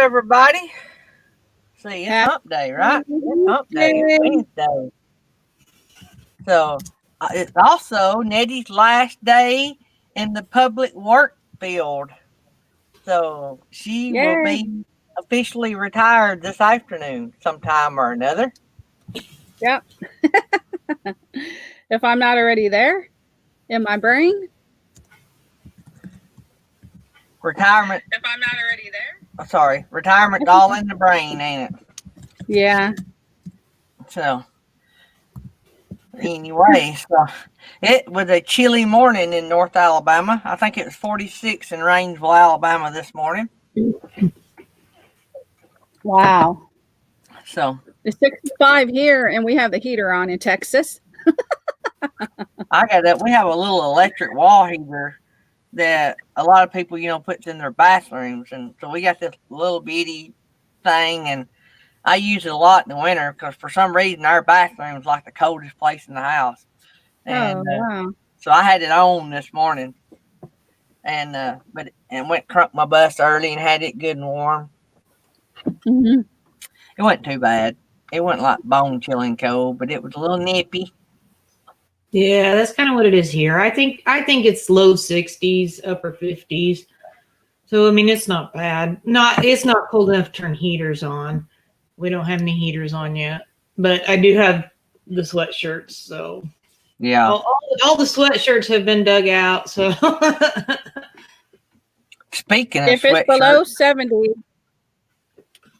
everybody? See, it's Happy hump day, right? It's hump day. It's Wednesday. Wednesday. So it's also Nettie's last day in the public work field. So she will Yay. be officially retired this afternoon sometime or another. Yep. If I'm not already there in my brain. Retirement. If I'm not already there. Sorry, retirement's all in the brain, ain't it? Yeah. So anyway, so it was a chilly morning in North Alabama. I think it was 46 in Rainsville, Alabama this morning. Wow. So It's 65 here, and we have the heater on in Texas. I got that. We have a little electric wall heater that a lot of people, puts in their bathrooms, and so we got this little bitty thing, and I use it a lot in the winter because for some reason our bathroom is like the coldest place in the house, and Wow. so I had it on this morning, and went crunk my bus early and had it good and warm. Mm-hmm. It wasn't too bad. It wasn't like bone chilling cold, but it was a little nippy. Yeah, that's kind of what it is here. I think it's low 60s, upper 50s. So I mean, it's not bad. It's not cold enough to turn heaters on. We don't have any heaters on yet, but I do have the sweatshirts. So Yeah, all the sweatshirts have been dug out. So speaking of If it's sweatshirts, below 70,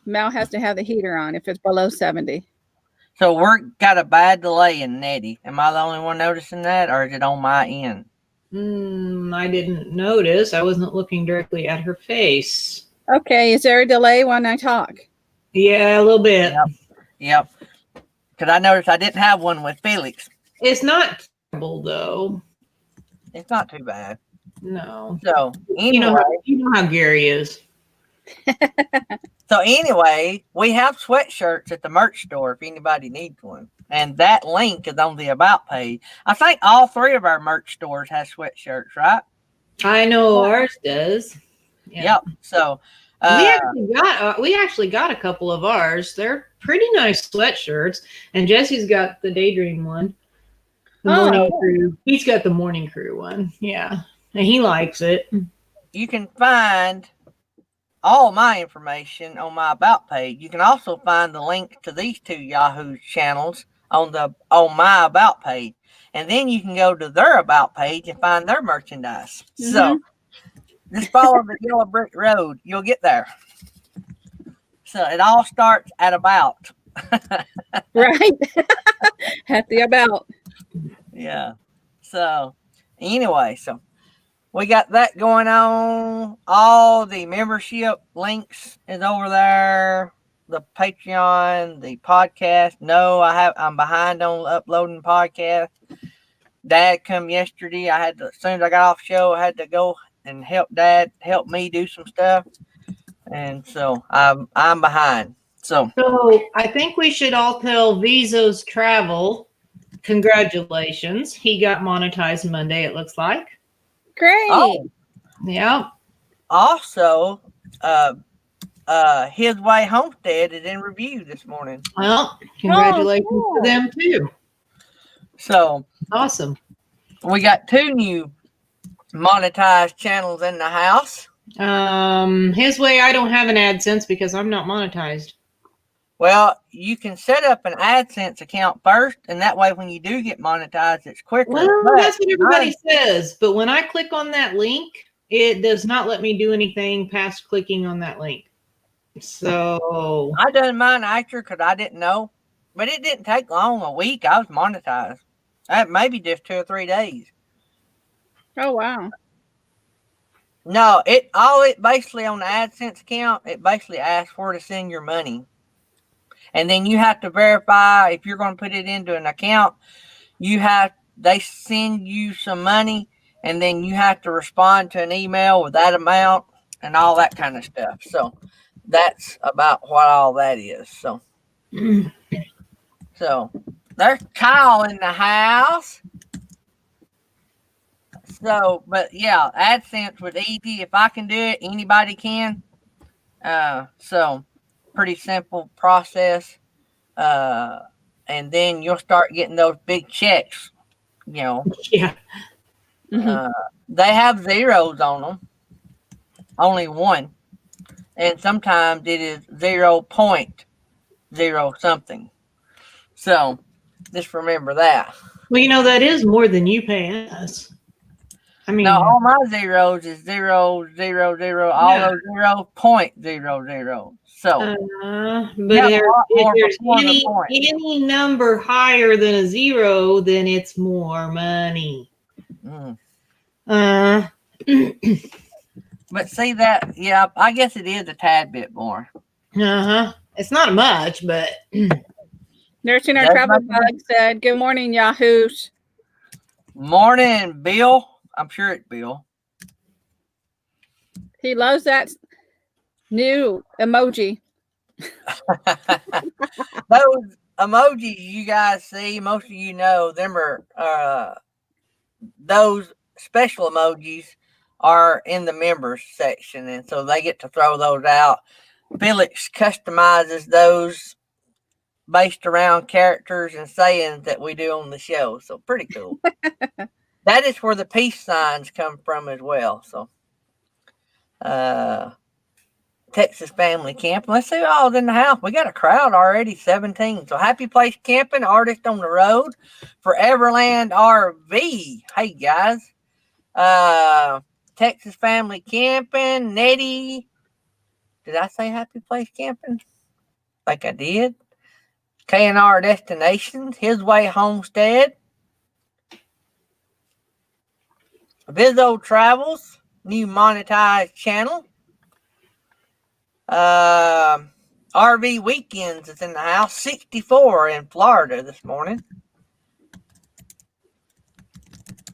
Mel has to have the heater on if it's below 70. so we're got a bad delay in Nettie. Am I the only one noticing that, or is it on my end? I didn't notice. I wasn't looking directly at her face. Okay, is there a delay when I talk? Yeah, a little bit. Yep. Because I noticed I didn't have one with Felix. It's not terrible though. It's not too bad. No. So anyway, you know how Gary is. anyway, we have sweatshirts at the merch store if anybody needs one. And that link is on the About page. I think all three of our merch stores have sweatshirts, right? I know ours does. Yeah. Yep. So we actually got a couple of ours. They're pretty nice sweatshirts. And Jesse's got the Daydream one. The morning crew. He's got the morning crew one. Yeah. And he likes it. You can find all my information on my About page. You can also find the link to these two Yahoo channels on my About page. And then you can go to their About page and find their merchandise. Mm-hmm. So just follow the yellow brick road. You'll get there. So it all starts at About. Right. At the About. Yeah. So anyway, so we got that going on. All the membership links is over there. The Patreon, the podcast. No, I'm behind on uploading podcast. Dad come yesterday. As soon as I got off show, I had to go and help me do some stuff. And so I'm behind. So I think we should all tell Vizo's Travel congratulations. He got monetized Monday, it looks like. Great. Oh, yeah. Also, His Way Homestead is in review this morning. Well, congratulations to them too. So awesome. We got 2 new monetized channels in the house. His Way, I don't have an AdSense because I'm not monetized. Well, you can set up an AdSense account first, and that way when you do get monetized, it's quicker. Well, that's what everybody says. But when I click on that link, it does not let me do anything past clicking on that link. So I done mine after because I didn't know. But it didn't take long. A week, I was monetized. Maybe just 2 or 3 days. Oh, wow. No, it basically on the AdSense account, it basically asks where to send your money. And then you have to verify if you're going to put it into an account, they send you some money, and then you have to respond to an email with that amount and all that kind of stuff. So that's about what all that is. So there's Kyle in the house. So, but yeah, AdSense was easy. If I can do it, anybody can. So pretty simple process. And then you'll start getting those big checks. You know, Yeah. Mhm. they have zeros on them, only one, and sometimes it is 0.0 something. So just remember that. Well, that is more than you pay us. I mean, Now all my zeros is 0.00. All yeah. those 0.00. So But you have a lot if more there's before the any point. any number higher than a zero, then it's more money. Mm. Uh, But see that, yeah, I guess it is a tad bit more. uh-huh. It's not much, but Nursing our Does travel make a bug said, "Good morning, Yahoos." Morning, Bill. I'm sure it's Bill. He loves that new emoji. Those emojis you guys see, most of you know, them are those special emojis are in the members section, and so they get to throw those out. Felix customizes those based around characters and sayings that we do on the show, so pretty cool. That is where the peace signs come from as well. So Texas Family Camping. Let's see who all's in the house. We got a crowd already, 17. So Happy Place Camping, Artist on the Road, Foreverland RV. Hey guys. Texas Family Camping, Nettie. Did I say Happy Place Camping? Like I did. K&R Destinations, His Way Homestead, Vizzo Travels, new monetized channel. RV Weekends is in the house. 64 in Florida this morning.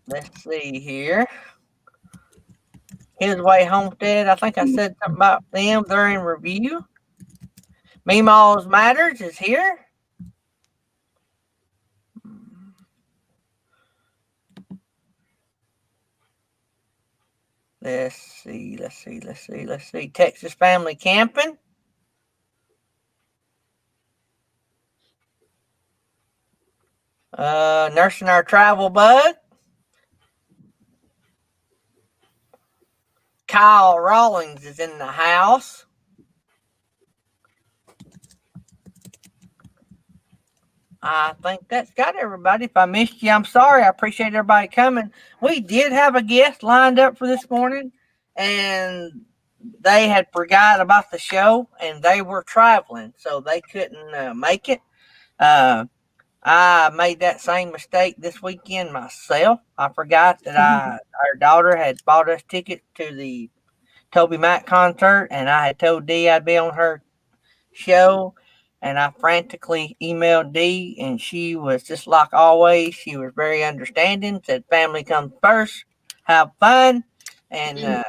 Let's see here. His Way Homestead. I think I said something about them. They're in review. Meemaws Matters is here. Let's see. Texas Family Camping. Nursing Our Travel Bug. Kyle Rawlings is in the house. I think that's got everybody. If I missed you, I'm sorry. I appreciate everybody coming. We did have a guest lined up for this morning, and they had forgot about the show, and they were traveling, so they couldn't make it. I made that same mistake this weekend myself. I forgot that our daughter had bought us tickets to the Toby Mac concert, and I had told Dee I'd be on her show, and I frantically emailed Dee, and she was just like always. She was very understanding, said family comes first, have fun, and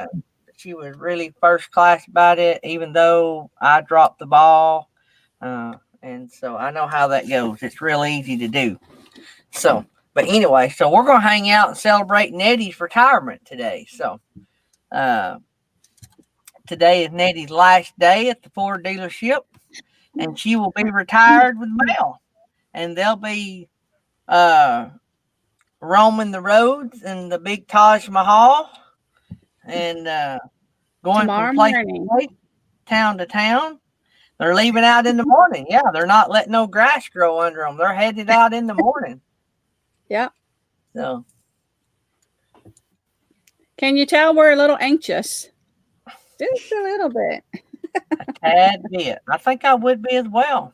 she was really first class about it, even though I dropped the ball. And so I know how that goes. It's real easy to do. So, but anyway, so we're going to hang out and celebrate Nettie's retirement today. So, today is Nettie's last day at the Ford dealership, and she will be retired with Mel, and they'll be roaming the roads in the big Taj Mahal and going Tomorrow from place morning. to place, town to town. They're leaving out in the morning. Yeah, they're not letting no grass grow under them. They're headed out in the morning. Yep. So, Can you tell we're a little anxious? Just a little bit. a tad bit. I think I would be as well.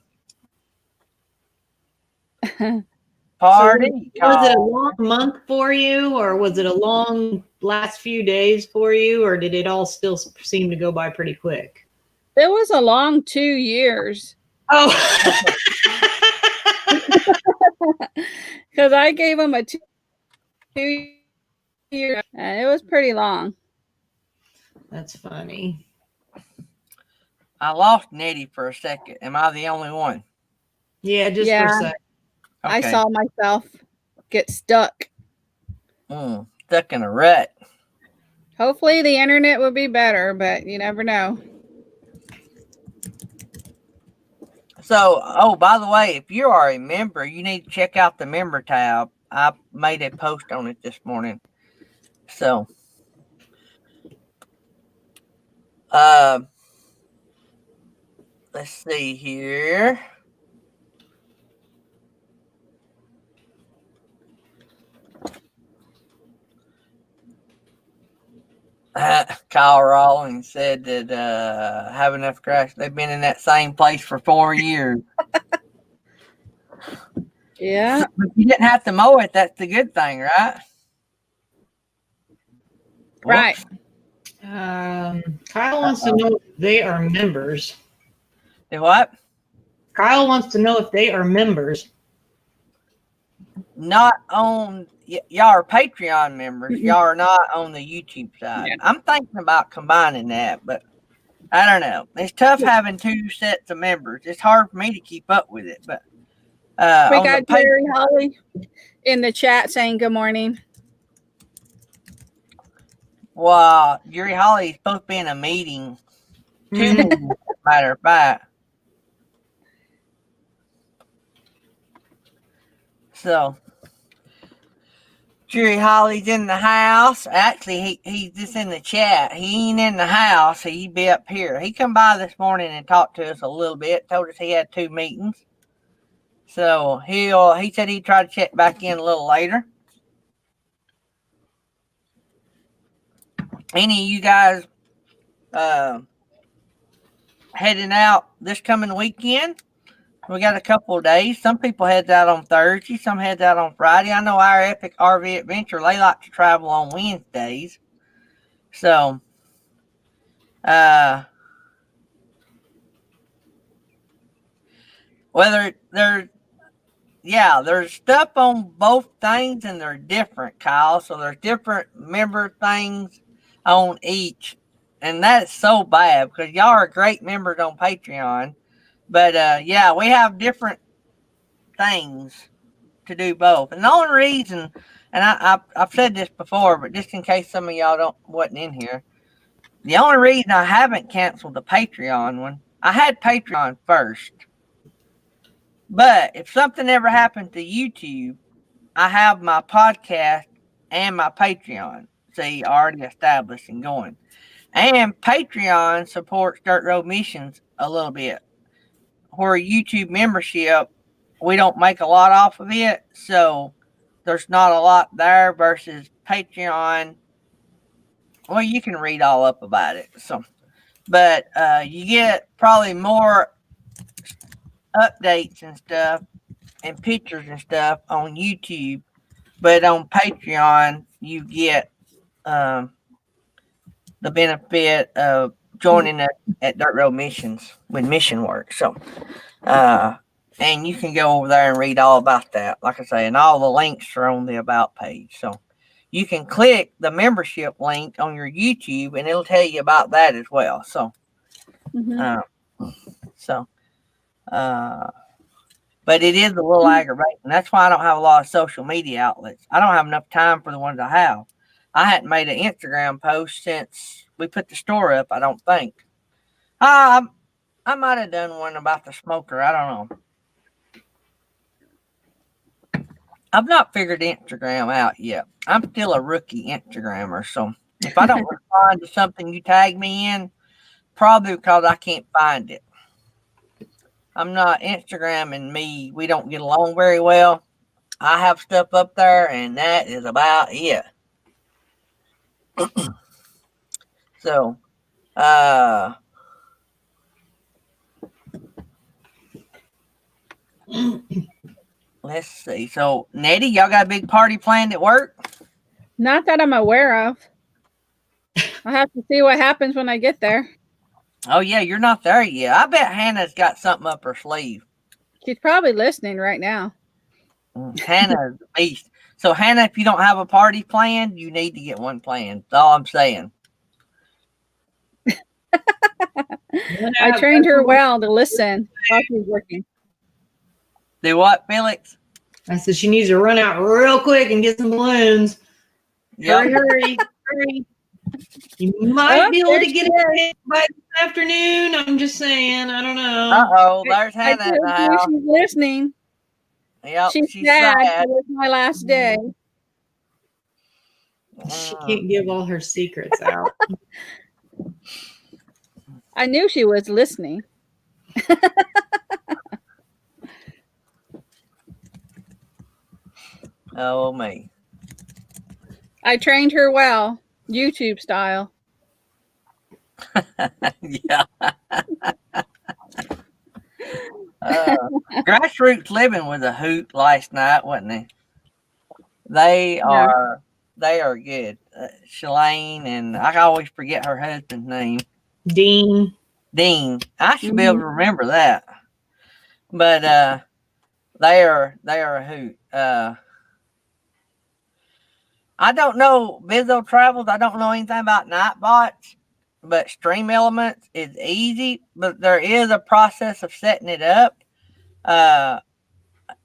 Party. was it a long month for you, or was it a long last few days for you, or did it all still seem to go by pretty quick? It was a long 2 years Oh, because I gave him a 2 year, and it was pretty long. that's funny. I lost Nettie for a second. Am I the only one? Yeah, just for Yeah. a second. I Okay. saw myself get stuck. Stuck in a rut. Hopefully the internet will be better, but you never know. So, oh, by the way, if you are a member, you need to check out the member tab. I made a post on it this morning. So, let's see here. Kyle Rawlings said that have enough crash. They've been in that same place for 4 years. Yeah. But you didn't have to mow it. That's the good thing, right? Right. Kyle wants to know if they are members. Do what? Kyle wants to know if they are members. Not on y'all are Patreon members. Y'all are not on the YouTube side. Yeah. I'm thinking about combining that, but I don't know. It's tough having two sets of members. It's hard for me to keep up with it. But We on got the Jerry Holly in the chat saying good morning. well, Jerry Holly is supposed to be in a meeting. Two meetings, as a matter of fact. So Jerry Holly's in the house. Actually, he's just in the chat. He ain't in the house. He'd be up here. He come by this morning and talked to us a little bit. Told us he had 2 meetings. So he said he'd try to check back in a little later. Any of you guys heading out this coming weekend? We got a couple of days. Some people heads out on Thursday. Some heads out on Friday. I know our Epic RV Adventure, they like to travel on Wednesdays. So, whether there's stuff on both things and they're different, Kyle. So there's different member things on each. And that's so bad because y'all are great members on Patreon. But we have different things to do both. And the only reason, and I've said this before, but just in case some of y'all wasn't in here, the only reason I haven't canceled the Patreon one, I had Patreon first. But if something ever happened to YouTube, I have my podcast and my Patreon, see, already established and going. And Patreon supports Dirt Road Missions a little bit. Where YouTube membership, we don't make a lot off of it, so there's not a lot there versus Patreon. Well, you can read all up about it. So, but you get probably more updates and stuff and pictures and stuff on YouTube, but on Patreon you get the benefit of joining us at Dirt Road Missions with mission work. So, and you can go over there and read all about that. Like I say, and all the links are on the About page. So you can click the membership link on your YouTube and it'll tell you about that as well. So, but it is a little aggravating. That's why I don't have a lot of social media outlets. I don't have enough time for the ones I have. I hadn't made an Instagram post since we put the store up, I don't think. I might have done one about the smoker. I don't know. I've not figured Instagram out yet. I'm still a rookie Instagrammer. So if I don't respond to something you tag me in, probably because I can't find it. I'm not Instagram and me. We don't get along very well. I have stuff up there and that is about it. So, let's see. So, Nettie, y'all got a big party planned at work? Not that I'm aware of. I'll have to see what happens when I get there. Oh, yeah, you're not there yet. I bet Hannah's got something up her sleeve. She's probably listening right now. Hannah's the beast. So, Hannah, if you don't have a party planned, you need to get one planned. That's all I'm saying. I trained her well to listen while she's working. Do what, Felix? I said she needs to run out real quick and get some balloons. Yep. Hurry. You might be able to get it by the afternoon. I'm just saying. I don't know. Uh-oh, there's I Hannah in told the you house. she's listening. Yep, She's she's sad. sad. It was my last day. She can't give all her secrets out. I knew she was listening. Oh, me. I trained her well, YouTube style. Yeah. Grassroots Living was a hoot last night, wasn't it? They Yeah. are good. Shalane, and I always forget her husband's name. Dean. Dean. I should be able to remember that. But they are a hoot. I don't know Bizzo Travels. I don't know anything about Nightbots, but Stream Elements is easy, but there is a process of setting it up. I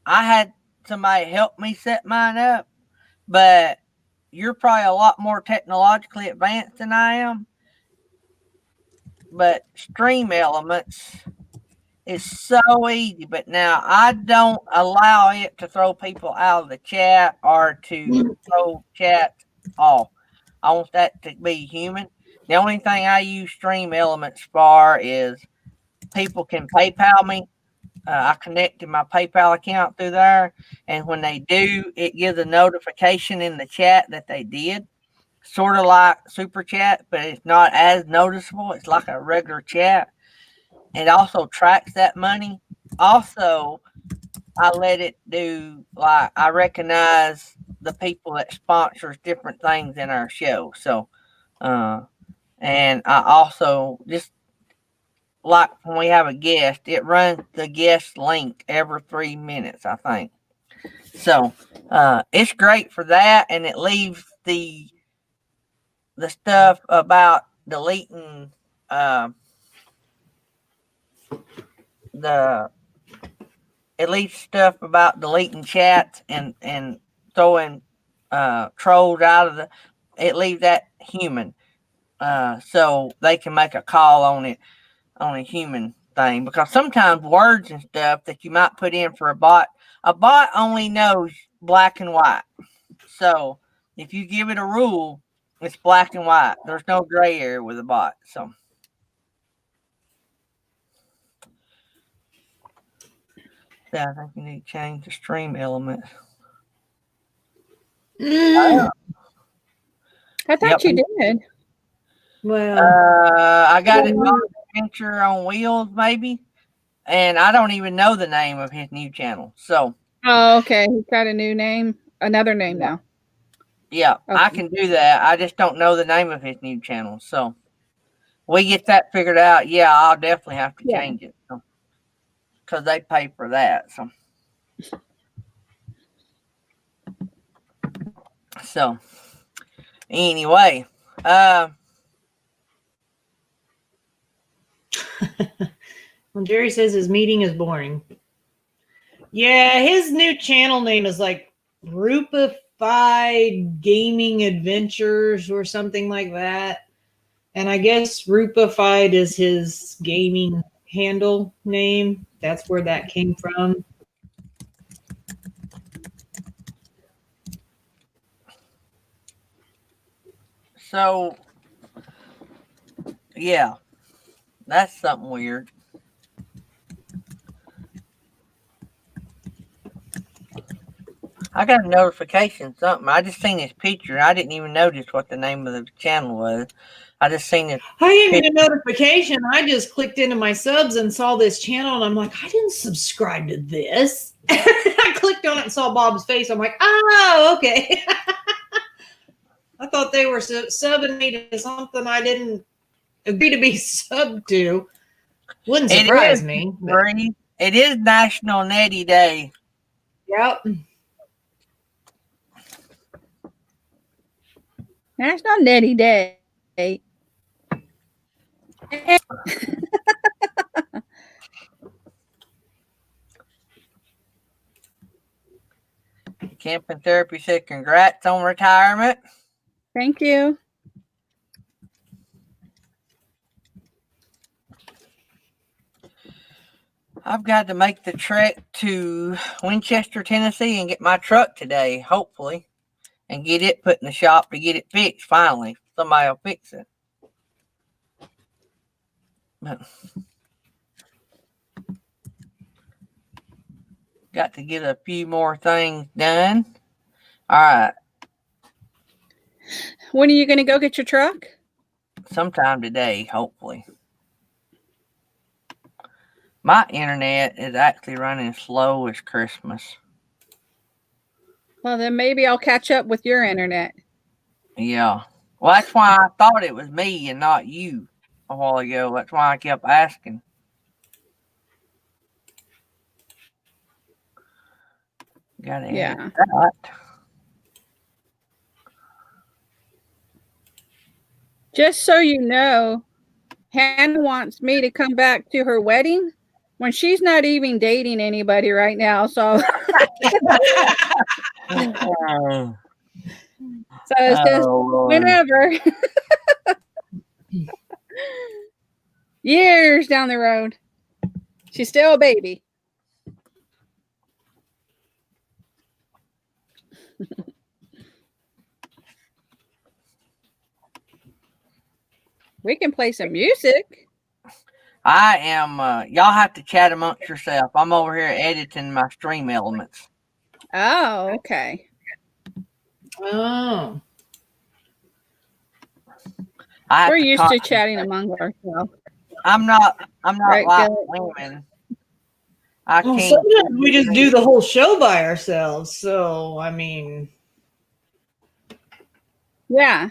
had somebody help me set mine up, but you're probably a lot more technologically advanced than I am. But Stream Elements is so easy, but now I don't allow it to throw people out of the chat or to throw chat off. I want that to be human. The only thing I use Stream Elements for is people can PayPal me. I connected my PayPal account through there, and when they do, it gives a notification in the chat that they did. Sort of like Super Chat, but it's not as noticeable. It's like a regular chat. It also tracks that money. Also, I let it do, like, I recognize the people that sponsors different things in our show. So, and I also just like when we have a guest, it runs the guest link every 3 minutes, I think. So, it's great for that, and it leaves the stuff about deleting it leaves stuff about deleting chats and throwing trolls out of it leaves that human, so they can make a call on it on a human thing, because sometimes words and stuff that you might put in for a bot only knows black and white. So if you give it a rule, it's black and white. There's no gray area with a bot. So yeah, I think you need to change the stream element. I thought you did. Well, I got it on Adventure on Wheels, maybe, and I don't even know the name of his new channel. So Oh, okay. He's got a new name, another name now. yeah, Okay. I can do that. I just don't know the name of his new channel. So we get that figured out. Yeah, I'll definitely have to change it because they pay for that. So anyway, well, Jerry says his meeting is boring. Yeah, his new channel name is like Rupified Gaming Adventures or something like that. And I guess Rupified is his gaming handle name. That's where that came from. so yeah, that's something weird. I got a notification, something. I just seen his picture. I didn't even notice what the name of the channel was. I just seen it. I didn't get a notification. I just clicked into my subs and saw this channel, and I'm like, I didn't subscribe to this. I clicked on it and saw Bob's face. I'm like, oh, okay. I thought they were subbing me to something I didn't agree to be subbed to. Wouldn't surprise me. But. It is National Netty Day. Yep. National Netty Day. Camping Therapy said congrats on retirement. Thank you. I've got to make the trek to Winchester, Tennessee and get my truck today, hopefully, and get it put in the shop to get it fixed finally. Somebody will fix it. But got to get a few more things done. All right. When are you going to go get your truck? Sometime today, hopefully. My internet is actually running slow as Christmas. Well, then maybe I'll catch up with your internet. Yeah. Well, that's why I thought it was me and not you a while ago. That's why I kept asking. Gotta edit Yeah. that. Just so you know, Hannah wants me to come back to her wedding when she's not even dating anybody right now. So, Oh, so it's just Lord. whenever. Years down the road. She's still a baby. We can play some music. I am, y'all have to chat amongst yourself. I'm over here editing my stream elements. Oh, okay. Oh. I have We're to used con- to chatting among ourselves. I'm not Right, like Bill? women. I Well, can't. sometimes we just do the whole show by ourselves. So, I mean, Yeah.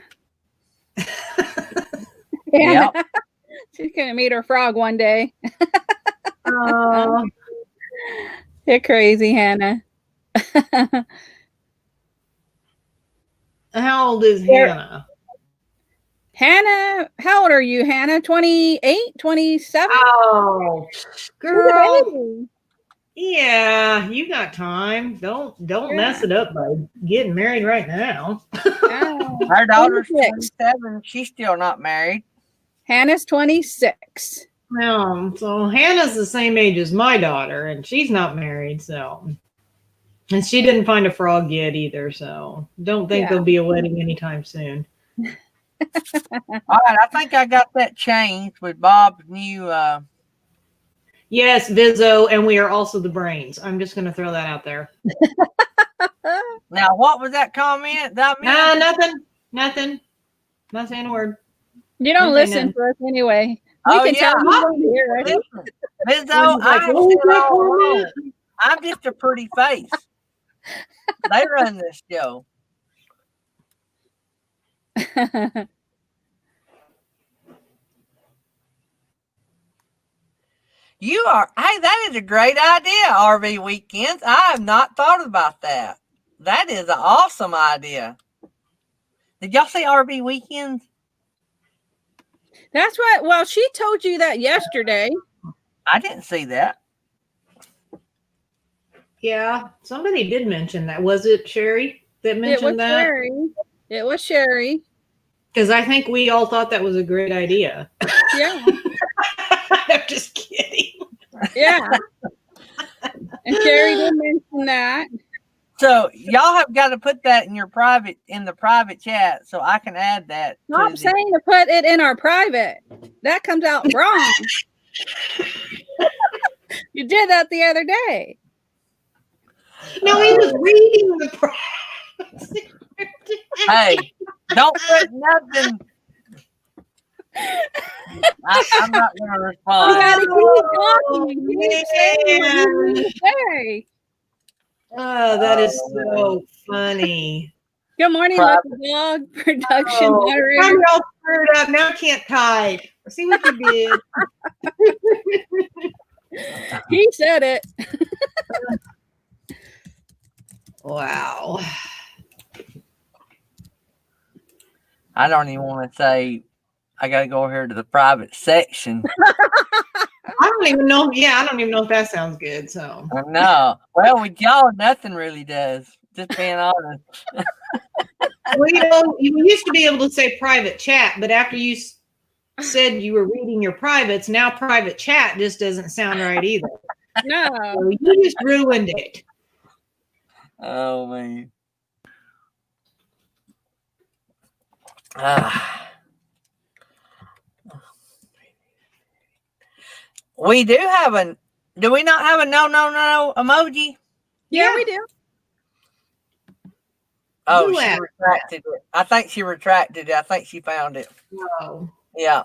Yep. She's going to meet her frog one day. oh, You're crazy, Hannah. how old is There- Hannah? Hannah, how old are you, Hannah? 28, 27? Oh, She's a girl. baby. Yeah, you got time. Don't Yeah. mess it up by getting married right now. Oh, Her daughter's 26. 27. She's still not married. Hannah's 26. So Hannah's the same age as my daughter, and she's not married. So, and she didn't find a frog yet either. So, don't think Yeah. there'll be a wedding anytime soon. All right, I think I got that changed with Bob's new. Yes, Vizzo, and we are also the brains. I'm just going to throw that out there. Now, what was that comment? That Nah, mean? nothing. Not saying a word. You don't Okay, listen then. to us anyway. We Oh, can yeah. tell you don't hear us. Listen, Bizzo, Like, I'm, what was that all comment? alone. I'm just a pretty face. They run this show. You are, hey, that is a great idea, RV weekends. I have not thought about that. That is an awesome idea. Did y'all see RV weekends? That's what, well, she told you that yesterday. I didn't see that. Yeah, somebody did mention that. Was it Sherry that It was mentioned that? Sherry. It was Sherry. Because I think we all thought that was a great idea. Yeah. I'm just kidding. Yeah. And Sherry did mention that. So y'all have got to put that in the private chat so I can add that. Stop saying to put it in our private. That comes out wrong. You did that the other day. No, he was reading the private. Hey, don't put nothing. I'm not going to You respond. gotta keep talking. You keep saying what you man. need to say. Oh, that is so funny. Good morning, Private. Lucky Dog, production Oh, now moderator. you're all screwed up. Now I can't type. See what you did. He said it. Wow. I don't even want to say I got to go over here to the private section. I don't even know. Yeah, I don't even know if that sounds good. So No. Well, with y'all, nothing really does. Just being honest. well, you know, you used to be able to say private chat, but after you said you were reading your privates, now private chat just doesn't sound right either. No. So you just ruined it. Oh man. Ah. We do have a. Do we not have a no emoji? Yeah, we do. Oh, Who she asked retracted it. I think she retracted it. I think she found it. Oh. Yeah.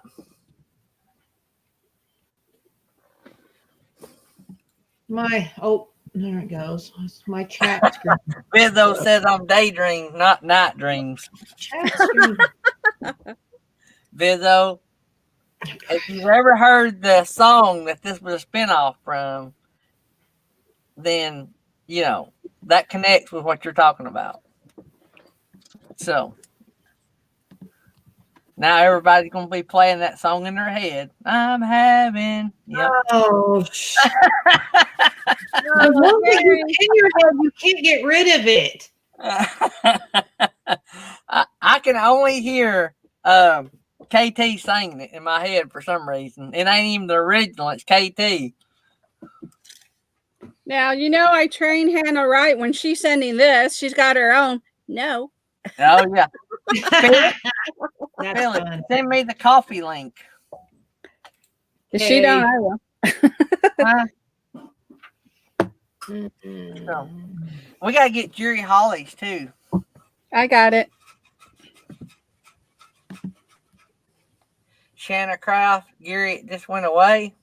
There it goes. It's my chat screen. Bizzo says I'm daydream, not night dreams. Chat screen. Bizzo, if you've ever heard the song that this was a spinoff from, then you know that connects with what you're talking about. So now everybody's gonna be playing that song in their head. I'm having. Yep. Oh, one thing in your head, you can't get rid of it. I can only hear KT singing it in my head for some reason. It ain't even the original. It's KT. Now, you know, I trained Hannah right when she's sending this. She's got her own. No. Oh yeah. That's Billy, fun. send me the coffee link. If she don't, I will. Huh? Mm-mm. So, we gotta get Jerry Hollies too. I got it. Shanna Kraft, Gary, it just went away.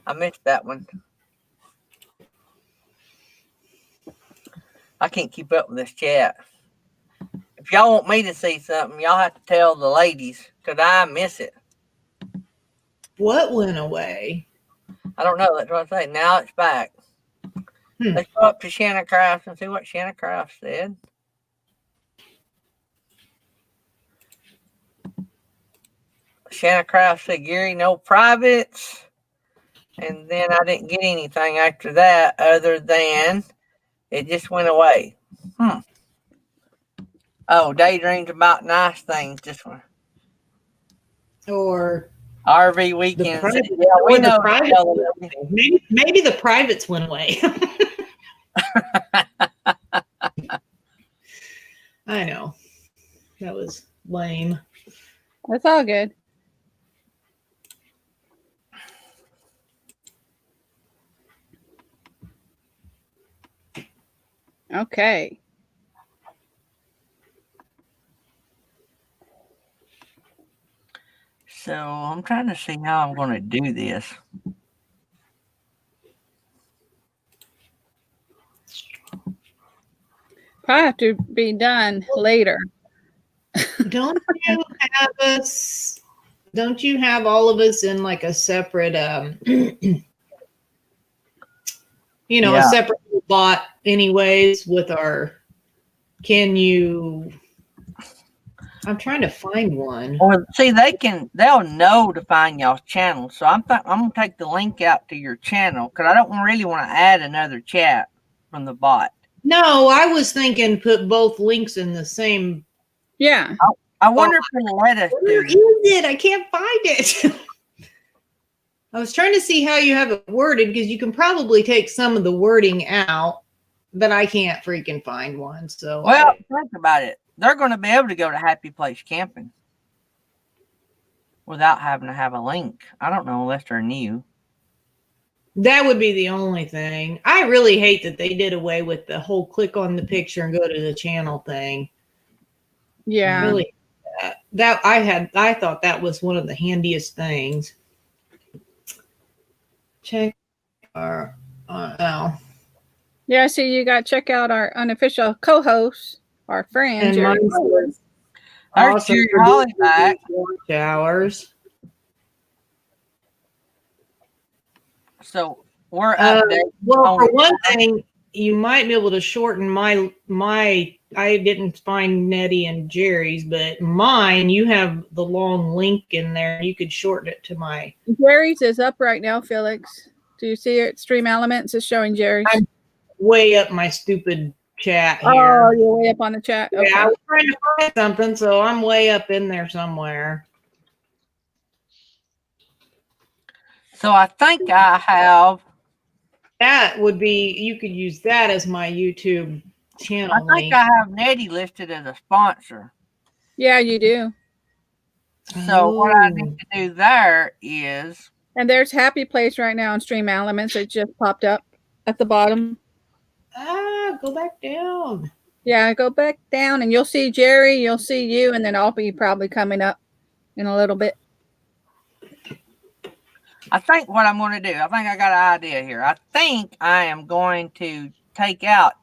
I missed that one. I can't keep up with this chat. If y'all want me to see something, y'all have to tell the ladies because I miss it. What went away? I don't know. That's what I'm saying. Now it's back. Let's go up to Shanna Kraft and see what Shanna Kraft said. Shanna Kraft said, Gary, no privates. And then I didn't get anything after that other than it just went away. Oh, daydreams about nice things. Just one. Or RV weekends. private- Yeah, we or the know. private- maybe the privates went away. I know. That was lame. That's all good. Okay. So I'm trying to see how I'm going to do this. Probably have to be done later. Don't you have us? Don't you have all of us in like a separate, Yeah. a separate bot, anyways? With our, can you? I'm trying to find one. Well, see, they'll know to find y'all's channel. So I'm gonna take the link out to your channel because I don't really want to add another chat from the bot. No, I was thinking put both links in the same. Yeah. I wonder if it'll let us Where do. is it? I can't find it. I was trying to see how you have it worded because you can probably take some of the wording out, but I can't freaking find one. So Well, think about it. They're going to be able to go to Happy Place Camping without having to have a link. I don't know unless they're new. that would be the only thing. I really hate that they did away with the whole click on the picture and go to the channel thing. Yeah. Really, I thought that was one of the handiest things. Check our Yeah, so you got to check out our unofficial co-hosts, our friend. and Jerry mine Hollis. was There's also Jerry Holly back. watch hours. So we're up there. Well, for one thing, you might be able to shorten my. I didn't find Nettie and Jerry's, but mine, you have the long link in there. You could shorten it to my. Jerry's is up right now, Felix. Do you see it? Stream Elements is showing Jerry's. I'm way up my stupid chat Oh, here. you're way up on the chat. Okay. Yeah, I was trying to find something, so I'm way up in there somewhere. So I think I have That would be, you could use that as my YouTube channel I think link. I have Nettie listed as a sponsor. Yeah, you do. So what I Oh. need to do there is, And there's Happy Place right now on Stream Elements. It just popped up at the bottom. Go back down. Yeah, go back down and you'll see Jerry, you'll see you, and then I'll be probably coming up in a little bit. I think what I'm going to do, I think I got an idea here. I think I am going to check out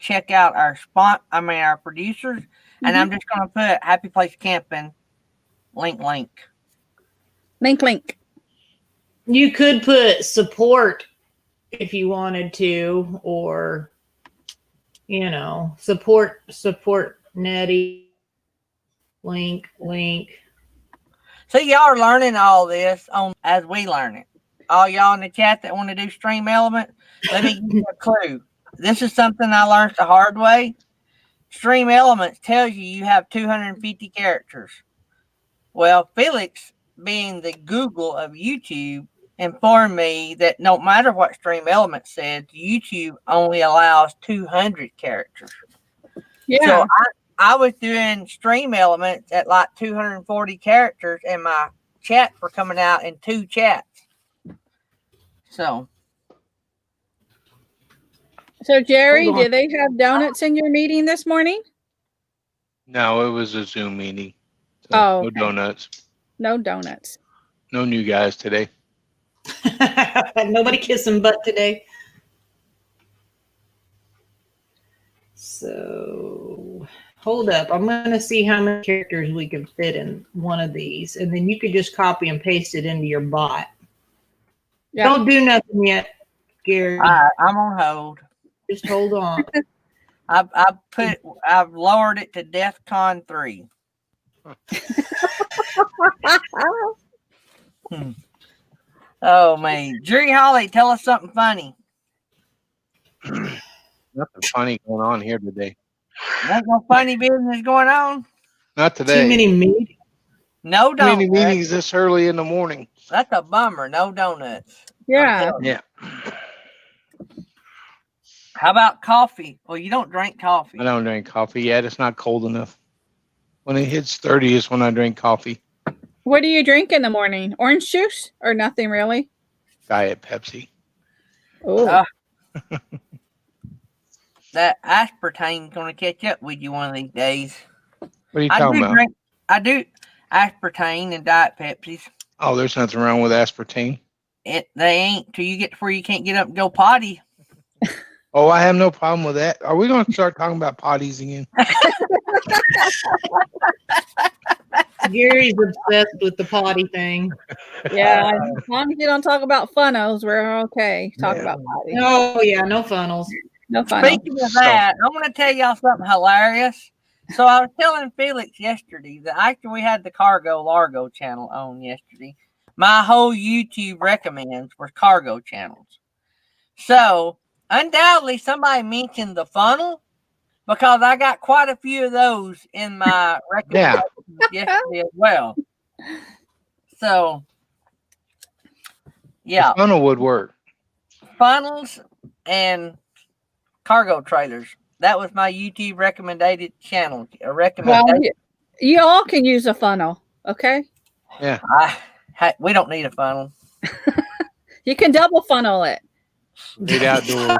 our our producers, and I'm just going to put Happy Place Camping link. Link. You could put support if you wanted to, or support Nettie. Link. So y'all are learning all this as we learn it. All y'all in the chat that want to do Stream Element, let me give you a clue. This is something I learned the hard way. Stream Elements tells you have 250 characters. Well, Felix, being the Google of YouTube, informed me that no matter what Stream Elements said, YouTube only allows 200 characters. Yeah. So I was doing Stream Elements at like 240 characters, and my chats were coming out in 2 chats. So Jerry, Hold on. did they have donuts in your meeting this morning? No, it was a Zoom meeting. So Oh, no okay. donuts. No donuts. No new guys today. Nobody kissing butt today. So hold up. I'm going to see how many characters we can fit in one of these. And then you could just copy and paste it into your bot. Yeah. Don't do nothing yet, Gary. I'm on hold. Just hold on. I've lowered it to DEFCON 3. Oh man, Jerry Holly, tell us something funny. Nothing funny going on here today. There's no funny business going on. Not today. Too many meetings. No Too many donuts. meetings this early in the morning. That's a bummer. No donuts. Yeah. Yeah. How about coffee? Well, you don't drink coffee. I don't drink coffee yet. It's not cold enough. When it hits 30 is when I drink coffee. What do you drink in the morning? Orange juice or nothing really? Diet Pepsi. Oh, That aspartame's going to catch up with you one of these days. What are you talking about? I do aspartame and Diet Pepsis. Oh, there's nothing wrong with aspartame. They ain't till you get to where you can't get up and go potty. Oh, I have no problem with that. Are we going to start talking about potties again? Gary's obsessed with the potty thing. yeah. As long as you don't talk about funnels, we're okay. Talk about potty. Oh, yeah, no funnels. No funnels. Speaking of that, I want to tell y'all something hilarious. So I was telling Felix yesterday that after we had the Cargo Largo channel on yesterday, my whole YouTube recommends were cargo channels. So undoubtedly somebody mentioned the funnel because I got quite a few of those in my recommendations yesterday as well. So yeah, The funnel would work. funnels and cargo trailers. That was my YouTube recommended channel. A Well, recommendation. you all can use a funnel, okay? Yeah. We don't need a funnel. You can double funnel it. Great outdoors.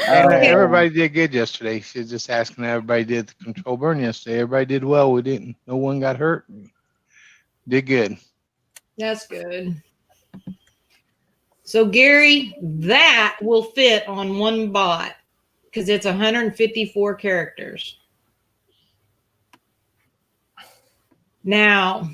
Everybody did good yesterday. She's just asking how everybody did the control burn yesterday. Everybody did well. We didn't. No one got hurt. Did good. That's good. So, Gary, that will fit on one bot because it's 154 characters. Now,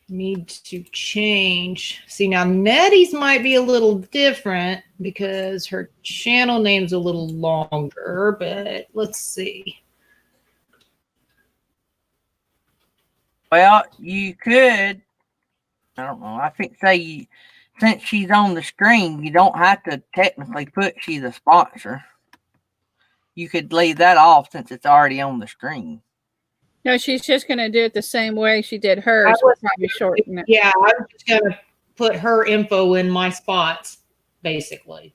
need to change. See, now Nettie's might be a little different because her channel name's a little longer, but let's see. Well, you could. I don't know. I think since she's on the screen, you don't have to technically put she's a sponsor. you could leave that off since it's already on the screen. No, she's just going to do it the same way she did hers. I We'll was- probably shorten it. Yeah, I'm just gonna put her info in my spots, basically.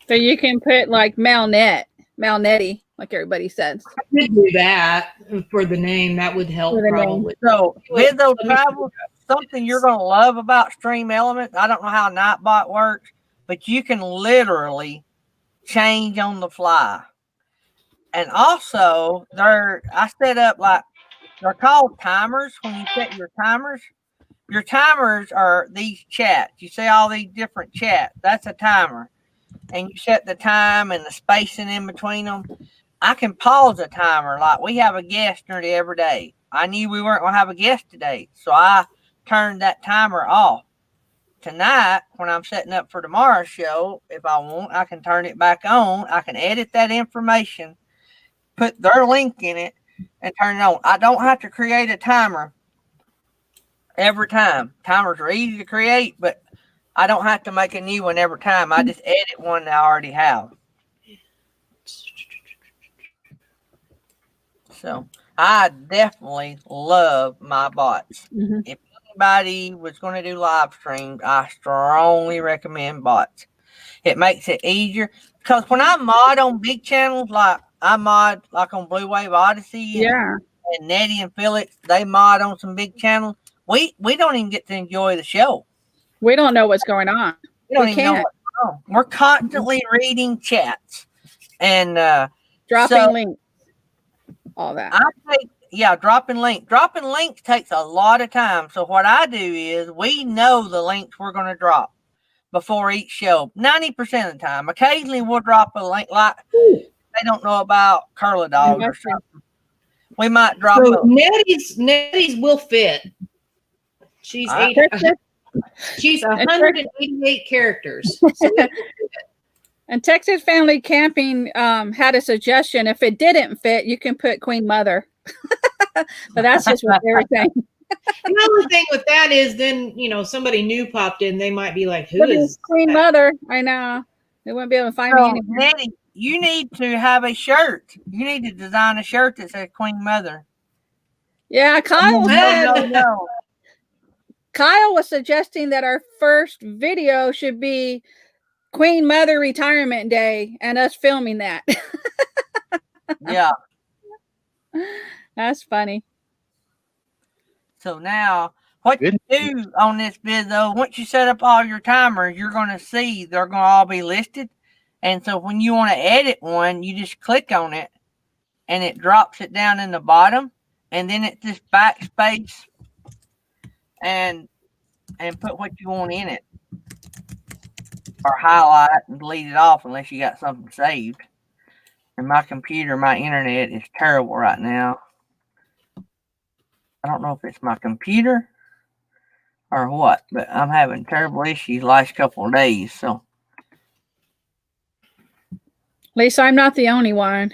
So you can put like Malnetti, like everybody says. I could do that for the name. That would help For the name. probably. So, Wait, Vizo let me- Travel, something you're going to love about Stream Elements. I don't know how Nightbot works, but you can literally change on the fly. And also, I set up like they're called timers. When you set your timers are these chats. You see all these different chats. That's a timer, and you set the time and the spacing in between them. I can pause a timer. Like we have a guest nearly every day. I knew we weren't going to have a guest today, so I turned that timer off. Tonight, when I'm setting up for tomorrow's show, if I want, I can turn it back on. I can edit that information, put their link in it, and turn it on. I don't have to create a timer every time. Timers are easy to create, but I don't have to make a new one every time. I just edit one that I already have. So I definitely love my bots. Mhm. If anybody was going to do live streams, I strongly recommend bots. It makes it easier because when I mod on big channels, like I mod like on Blue Wave Odyssey Yeah. and Nettie and Felix, they mod on some big channels. We don't even get to enjoy the show. We don't know what's going on. We don't We even know can't. what's going on. We're constantly reading chats. And Dropping So- links. All that. dropping links. Dropping links takes a lot of time. So what I do is we know the links we're going to drop before each show. 90% of the time. Occasionally we'll drop a link like they don't know about Curly Dog or something. We might drop So a Nettie's will fit. She's Ah. she's 188 characters. So And Texas Family Camping had a suggestion. If it didn't fit, you can put Queen Mother. But that's just with everything. the only thing with that is then, somebody new popped in, they might be like, who What is is Queen that? Mother? I know. They wouldn't be able to find me So, anymore. Nettie, you need to have a shirt. You need to design a shirt that says Queen Mother. Yeah, Kyle said, No. Kyle was suggesting that our first video should be Queen Mother Retirement Day and us filming that. Yeah. That's funny. So now, what you do on this video, once you set up all your timers, you're going to see they're going to all be listed. And so when you want to edit one, you just click on it and it drops it down in the bottom. And then it just backspace and put what you want in it. Or highlight and delete it off unless you got something saved. And my computer, my internet is terrible right now. I don't know if it's my computer or what, but I'm having terrible issues last couple of days. So At least I'm not the only one.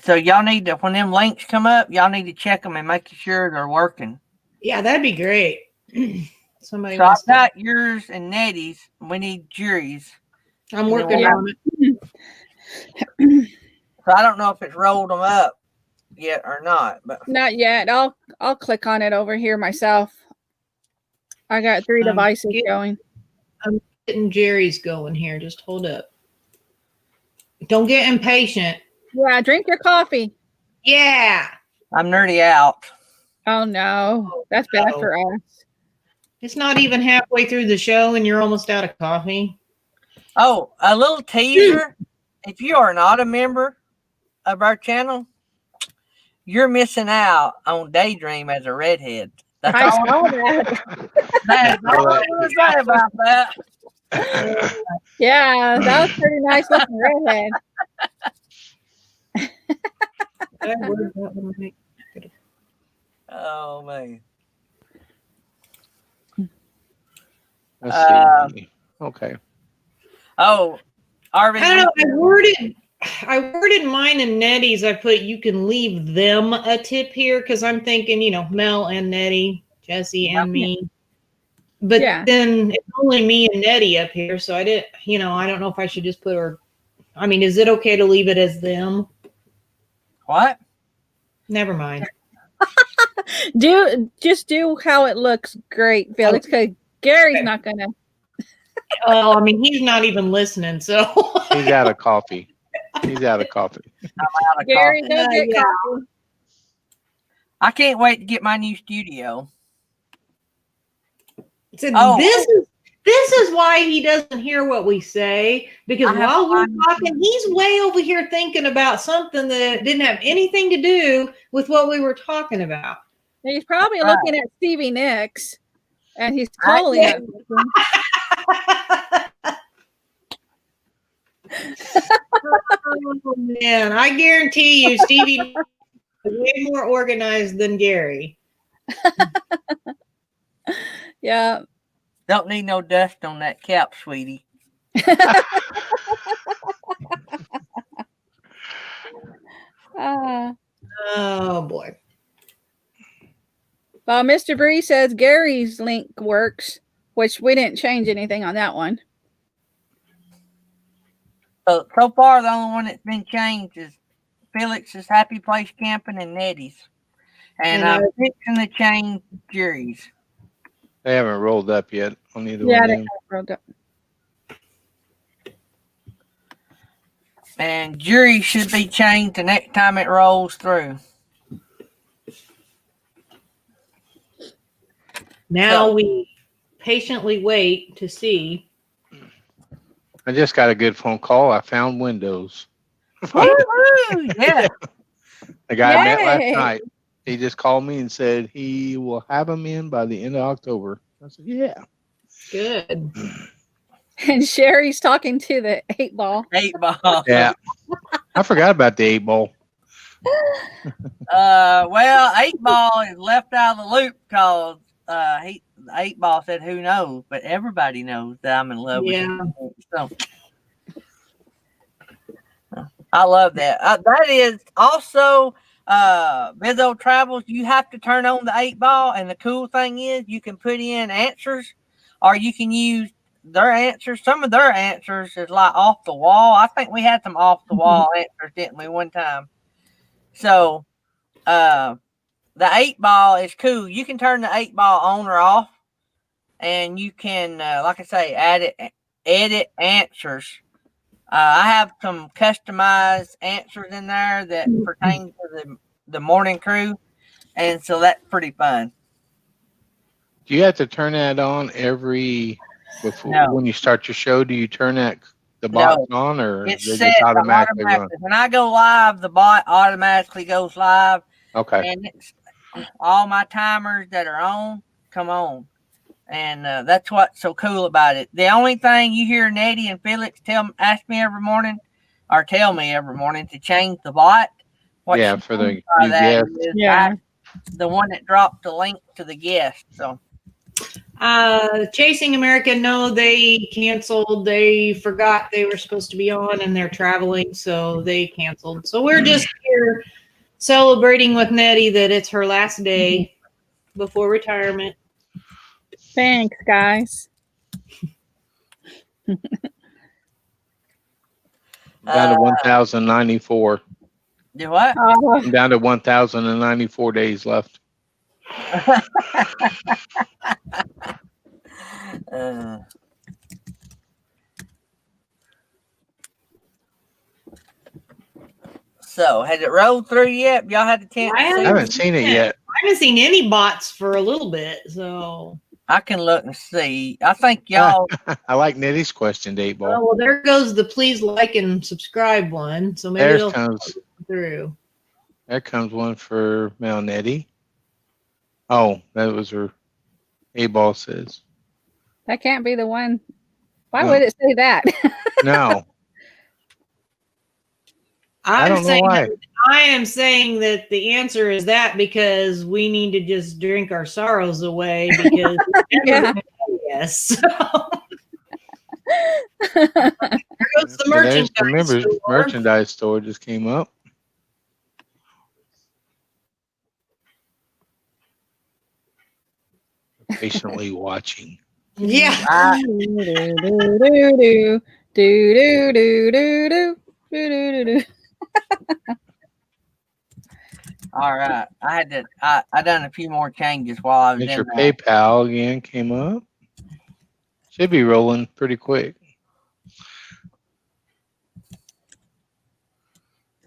y'all need to, when them links come up, y'all need to check them and make sure they're working. Yeah, that'd be great. Somebody So wants I've to, got yours and Nettie's. We need juries. I'm working on it. So I don't know if it's rolled them up yet or not, but Not yet. I'll click on it over here myself. I got 3 devices going. Getting Jerry's going here. Just hold up. Don't get impatient. Yeah, drink your coffee. Yeah. I'm nerdy out. Oh no, that's bad no. for us. It's not even halfway through the show and you're almost out of coffee. Oh, a little teaser. If you are not a member of our channel, you're missing out on Daydream as a redhead. That's I all, saw that. that's all I'm going to say about that. Yeah, that was pretty nice looking redhead. Did I word that one right? Oh, man. Let's see. Okay. Oh, Arvin. I don't know. I worded mine and Nettie's. I put you can leave them a tip here because I'm thinking, Mel and Nettie Jesse and me. But Yeah. then it's only me and Nettie up here, so I didn't, I don't know if I should just put her. I mean, is it okay to leave it as them? What? Never mind. Just do how it looks great, Felix, because Gary's not gonna. Well, I mean, he's not even listening, so. He's out of coffee. He's out of coffee. Out of Gary, coffee. go get yeah. coffee. I can't wait to get my new studio. So Oh. this is why he doesn't hear what we say, because I have while we're fun. talking, he's way over here thinking about something that didn't have anything to do with what we were talking about. He's probably Right. looking at Stevie Nicks, and he's calling Yeah. it. Oh man, I guarantee you, Stevie is way more organized than Gary. Yeah. Don't need no dust on that cap, sweetie. Oh boy. Well, Mr. Bree says Gary's link works, which we didn't change anything on that one. So far, the only one that's been changed is Felix's Happy Place Camping and Nettie's. And And, I'm fixing to change Jerry's. They haven't rolled up yet on either Yeah, one. they of them. rolled up. And Jerry should be changed the next time it rolls through. Now So- we patiently wait to see. I just got a good phone call. I found Windows. Woo-hoo! Yeah. The guy I met Yay. last night. He just called me and said he will have them in by the end of October. I said, yeah. Good. And Sherry's talking to the 8-ball. 8-ball. Yeah. I forgot about the 8-ball. Well, 8-ball is left out of the loop because the 8-ball said, "Who knows?" But everybody knows that I'm in love with him. So I love that. That is also Bizzo Travels. You have to turn on the 8-ball, and the cool thing is you can put in answers, or you can use their answers. Some of their answers is like off the wall. I think we had some off the wall answers, didn't we, one time? So the 8-ball is cool. You can turn the 8-ball on or off, and you can, like I say, edit answers. I have some customized answers in there that pertain to the morning crew, and so that's pretty fun. Do you have to turn that on before No. when you start your show? Do you turn the box on, or It's they set just automatically run? When I go live, the bot automatically goes live, Okay. and all my timers that are on come on. And that's what's so cool about it. The only thing you hear Nettie and Felix ask me every morning, or tell me every morning to change the bot. What Yeah, she for the means by new that guest. is Yeah. the one that dropped the link to the guest. So Chasing America, no, they canceled. They forgot they were supposed to be on and they're traveling, so they canceled. So we're just here celebrating with Nettie that it's her last day before retirement. Thanks, guys. Down to 1,094. do what? Oh, Down to 1,094 days left. So has it rolled through yet? Y'all had the chance I to I see haven't it? seen it yet. I haven't seen any bots for a little bit, so. I can look and see. I think y'all I like Nettie's question, 8-ball. Oh, well, there goes the please like and subscribe one. So maybe There it'll come comes through. there comes one for Mel Nettie. Oh, that was her. 8-ball says that can't be the one. Why No. would it say that? no. I don't know why. I am saying that the answer is that because we need to just drink our sorrows away because Yeah. yes. There goes the There's the merchandise store. merchandise store just came up. patiently watching. Yeah. I, Do, do, do, do, do, do, do, do, do, do. all right. I done a few more changes while I was Make in sure there. PayPal again came up. Should be rolling pretty quick.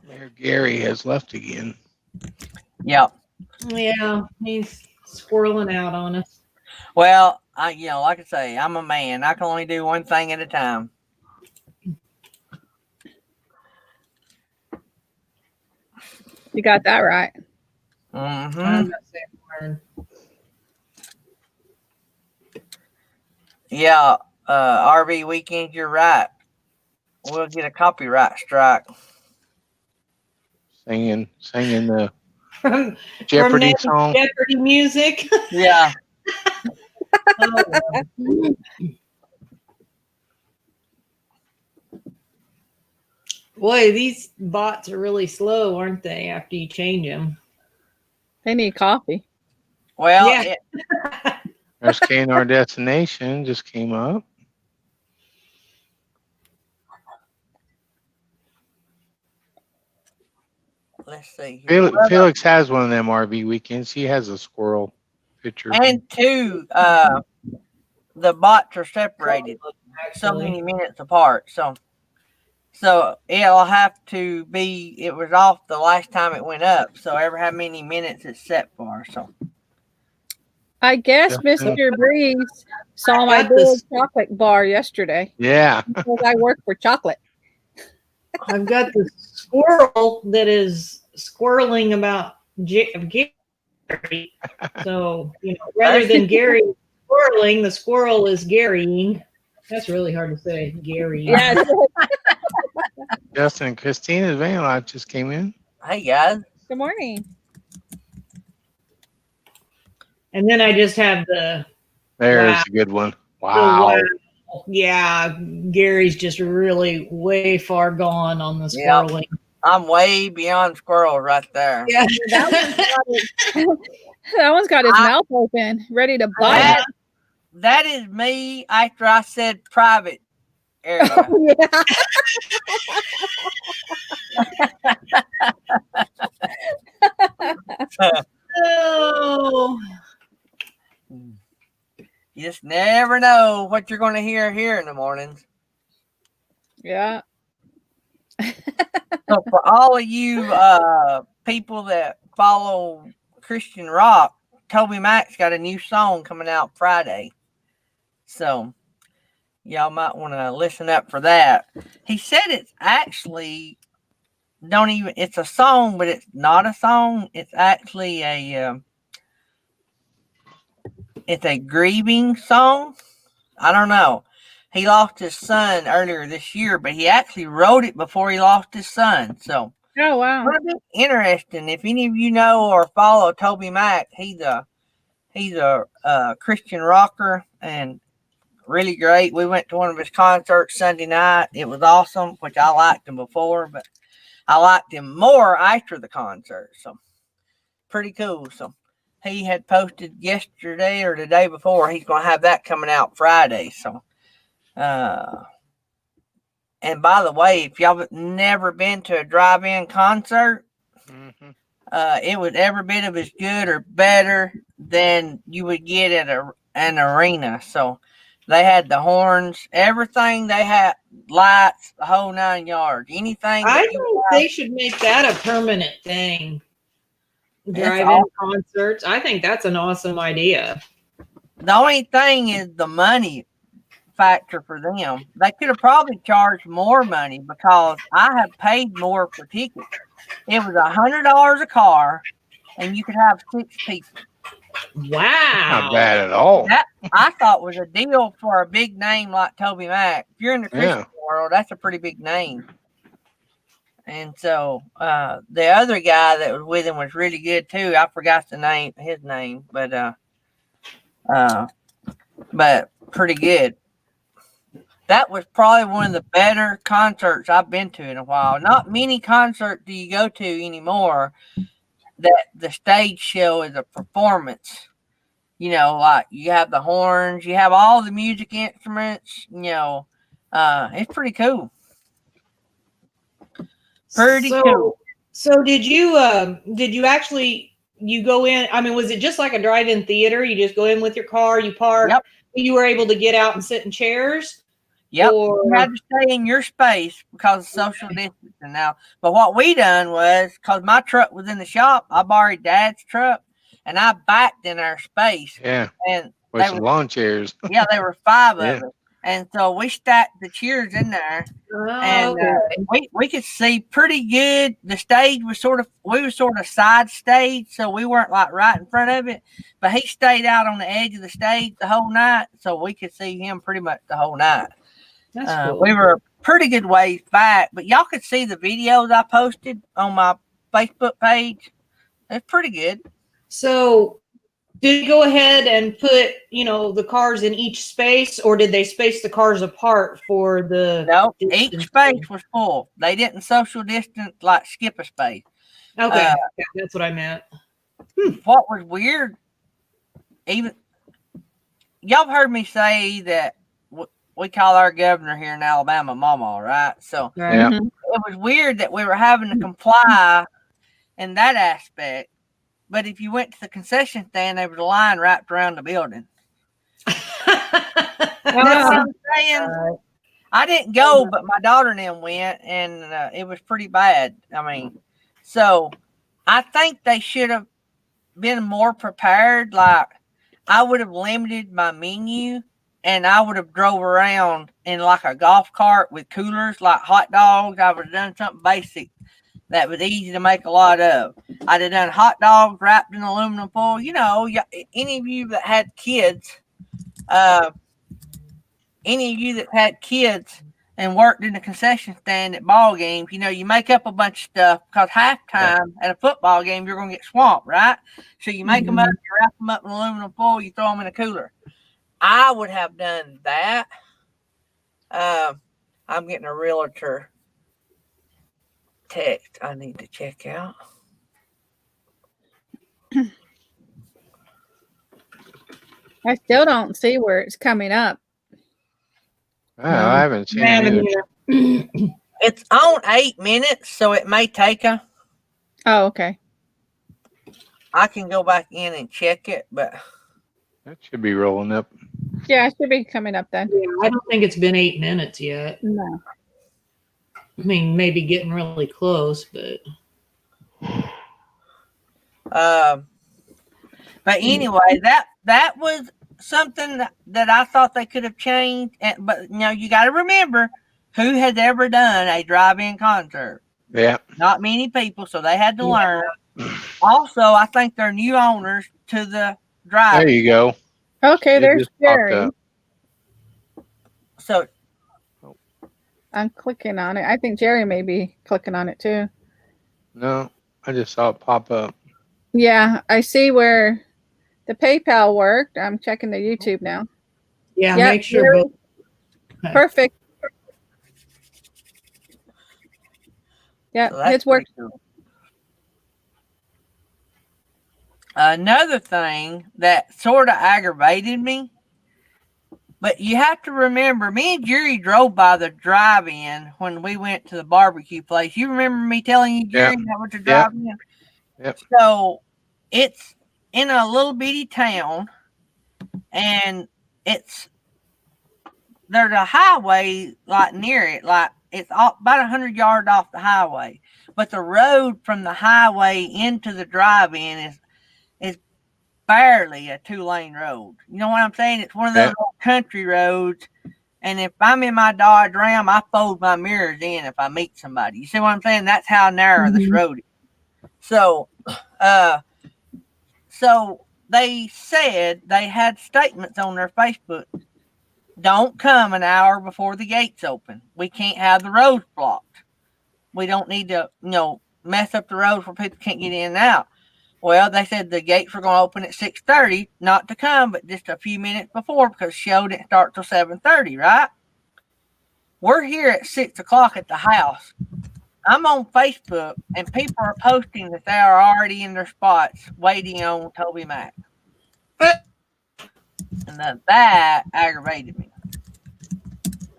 Mayor Gary has left again. Yep. Yeah, he's squirreling out on us. Well, like I say, I'm a man. I can only do one thing at a time. You got that right. Mm-hmm. I'm not saying a word. Yeah, RV weekend, you're right. We'll get a copyright strike. Singing the From Jeopardy that song. Jeopardy music. Yeah. Oh, well. Boy, these bots are really slow, aren't they? After you change them. They need coffee. Well, Yeah. There's KNR Destination just came up. let's see. Here. Felix has one of them RV weekends. He has a squirrel picture. And two, the bots are separated so Actually. many minutes apart. So it'll have to be. It was off the last time it went up. So ever how many minutes it's set for. So I guess Yeah. Mr. Breeze saw my Got this. big chocolate bar yesterday Yeah. because I work for chocolate. I've got this squirrel that is squirreling about Gary. So, rather than Gary squirreling, the squirrel is Garying. That's really hard to say, Gary. Yeah, Justin and Christina's van lot just came in. hey guys, good morning. And then I just have the There's Wow. a good one. the Wow. Yeah, Gary's just really way far gone on the Yeah. squirreling. I'm way beyond squirrel right there. Yeah. That one's got his mouth open, ready to bite. That is me after I said private area. Yeah. Oh. You just never know what you're going to hear here in the mornings. Yeah. So for all of you people that follow Christian rock, Toby Mac's got a new song coming out Friday. So y'all might want to listen up for that. He said it's actually it's a song, but it's not a song. It's actually it's a grieving song. I don't know. He lost his son earlier this year, but he actually wrote it before he lost his son. So Oh wow. interesting. If any of you know or follow Toby Mac, he's a Christian rocker and really great. We went to one of his concerts Sunday night. It was awesome, which I liked him before, but I liked him more after the concert. So pretty cool. So he had posted yesterday or the day before he's going to have that coming out Friday. So and by the way, if y'all have never been to a drive-in concert, Mhm. it was every bit of as good or better than you would get at an arena. So they had the horns, everything. They had lights, the whole 9 yards. Anything. I that you think they should make that a permanent thing. Drive-in awesome. concerts. I think that's an awesome idea. The only thing is the money factor for them. They could have probably charged more money because I have paid more for tickets. It was $100 a car, and you could have 6 people. Wow. Not bad at all. That I thought was a deal for a big name like Toby Mac. If you're in the Christian world, that's a pretty big name. And so the other guy that was with him was really good too. I forgot his name, but pretty good. That was probably one of the better concerts I've been to in a while. Not many concerts do you go to anymore that the stage show is a performance. You know, like you have the horns, you have all the music instruments. You know, it's pretty cool. Pretty cool. So did you actually you go in? I mean, was it just like a drive-in theater? You just go in with your car, you park. Yep. You were able to get out and sit in chairs. Yep, Or- you had to stay in your space because of social distancing now. But what we done was, because my truck was in the shop, I borrowed Dad's truck, and I backed in our space. Yeah. And With they some were, lawn chairs. yeah, there were 5 Yeah. of us. And so we stacked the chairs in there, Oh, and okay. we could see pretty good. The stage was we were sort of side stage, so we weren't like right in front of it. But he stayed out on the edge of the stage the whole night, so we could see him pretty much the whole night. That's cool. We were a pretty good ways back, but y'all could see the videos I posted on my Facebook page. It's pretty good. So did you go ahead and put, you know, the cars in each space, or did they space the cars apart for the No, each distance? space was full. They didn't social distance like skip a space. Okay, that's what I meant. What was weird, even y'all have heard me say that we call our governor here in Alabama Mama, right? So Right. Yeah. Mhm. it was weird that we were having to comply in that aspect. But if you went to the concession stand, there was a line wrapped around the building. That's what I'm saying. I didn't go, but my daughter and them went, and it was pretty bad. I mean, so I think they should have been more prepared. Like, I would have limited my menu, and I would have drove around in like a golf cart with coolers, like hot dogs. I would have done something basic that was easy to make a lot of. I'd have done hot dogs wrapped in aluminum foil. You know, any of you that had kids, and worked in the concession stand at ball games, you know, you make up a bunch of stuff because halftime at a football game, you're going to get swamped, right? So you make them up, you wrap them up in aluminum foil, you throw them in a cooler. I would have done that. I'm getting a realtor text I need to check out. I still don't see where it's coming up. I haven't seen it either. It's on 8 minutes, so it may take Oh, okay. I can go back in and check it, but That should be rolling up. Yeah, it should be coming up then. Yeah, I don't think it's been 8 minutes yet. No. I mean, maybe getting really close, but anyway, that was something that I thought they could have changed. But you know, you got to remember, who has ever done a drive-in concert? Yeah. Not many people, so they had to learn. Also, I think they're new owners to the drive. There you go. Okay, It there's just popped Jerry. up. So I'm clicking on it. I think Jerry may be clicking on it too. No, I just saw it pop up. Yeah, I see where the PayPal worked. I'm checking the YouTube now. yeah, Yep, make sure. Jerry. But Perfect. Yeah, So that's his work. pretty cool. Another thing that sort of aggravated me, but you have to remember, me and Jerry drove by the drive-in when we went to the barbecue place. You remember me telling you, Jerry, that was the drive-in? Yep. So it's in a little bitty town, and there's a highway like near it, like it's about 100 yards off the highway, but the road from the highway into the drive-in is barely a 2-lane road. You know what I'm saying? It's one of those old country roads, and if I'm in my Dodge Ram, I fold my mirrors in if I meet somebody. You see what I'm saying? That's how narrow this road is. So they said they had statements on their Facebook. Don't come an hour before the gates open. We can't have the roads blocked. We don't need to, mess up the roads where people can't get in and out. Well, they said the gates were going to open at 6:30, not to come, but just a few minutes before because the show didn't start till 7:30, right? We're here at 6 o'clock at the house. I'm on Facebook, and people are posting that they are already in their spots waiting on Toby Mac. And that aggravated me.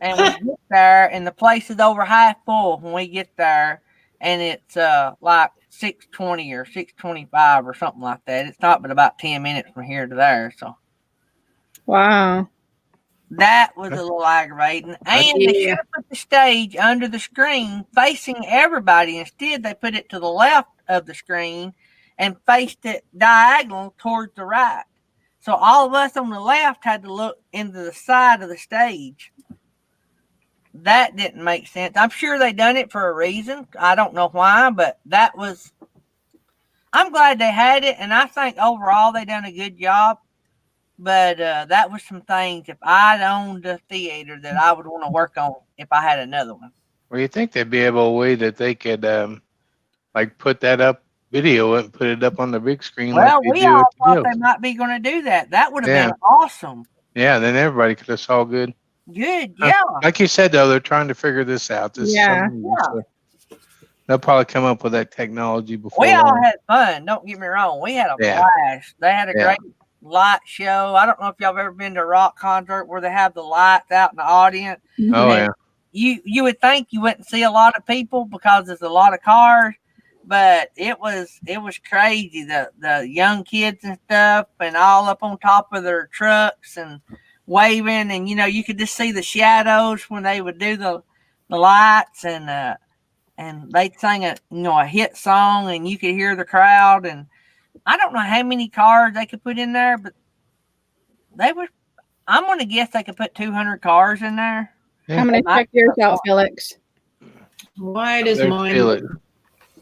And we get there, and the place is over half full when we get there, and it's like 6:20 or 6:25 or something like that. It's not but about 10 minutes from here to there. So Wow. that was a little aggravating. And they should have put the stage under the screen facing everybody. Instead, they put it to the left of the screen and faced it diagonal towards the right. So all of us on the left had to look into the side of the stage. That didn't make sense. I'm sure they done it for a reason. I don't know why, but that was. I'm glad they had it, and I think overall they done a good job. But that was some things. If I'd owned a theater, that I would want to work on if I had another one. Well, you think there'd be a way that they could like put that up, video it, and put it up on the big screen? Well, like they we do all at the thought deals. they might be going to do that. That would have Yeah. been awesome. Yeah, then everybody could have saw good. Good, yeah. Like you said, though, they're trying to figure this out. This Yeah. is something new, so they'll probably come up with that technology before We all long. had fun. Don't get me wrong. We had a Yeah. blast. They had a Yeah. great light show. I don't know if y'all have ever been to a rock concert where they have the lights out in the audience. Oh, And yeah. You would think you wouldn't see a lot of people because there's a lot of cars, but it was crazy. The young kids and stuff, and all up on top of their trucks and waving, and you could just see the shadows when they would do the lights, and they'd sing a hit song, and you could hear the crowd. And I don't know how many cars they could put in there, but they would. I'm going to guess they could put 200 cars in there. I'm going to check yours out, Felix. Why does They mine feel look it.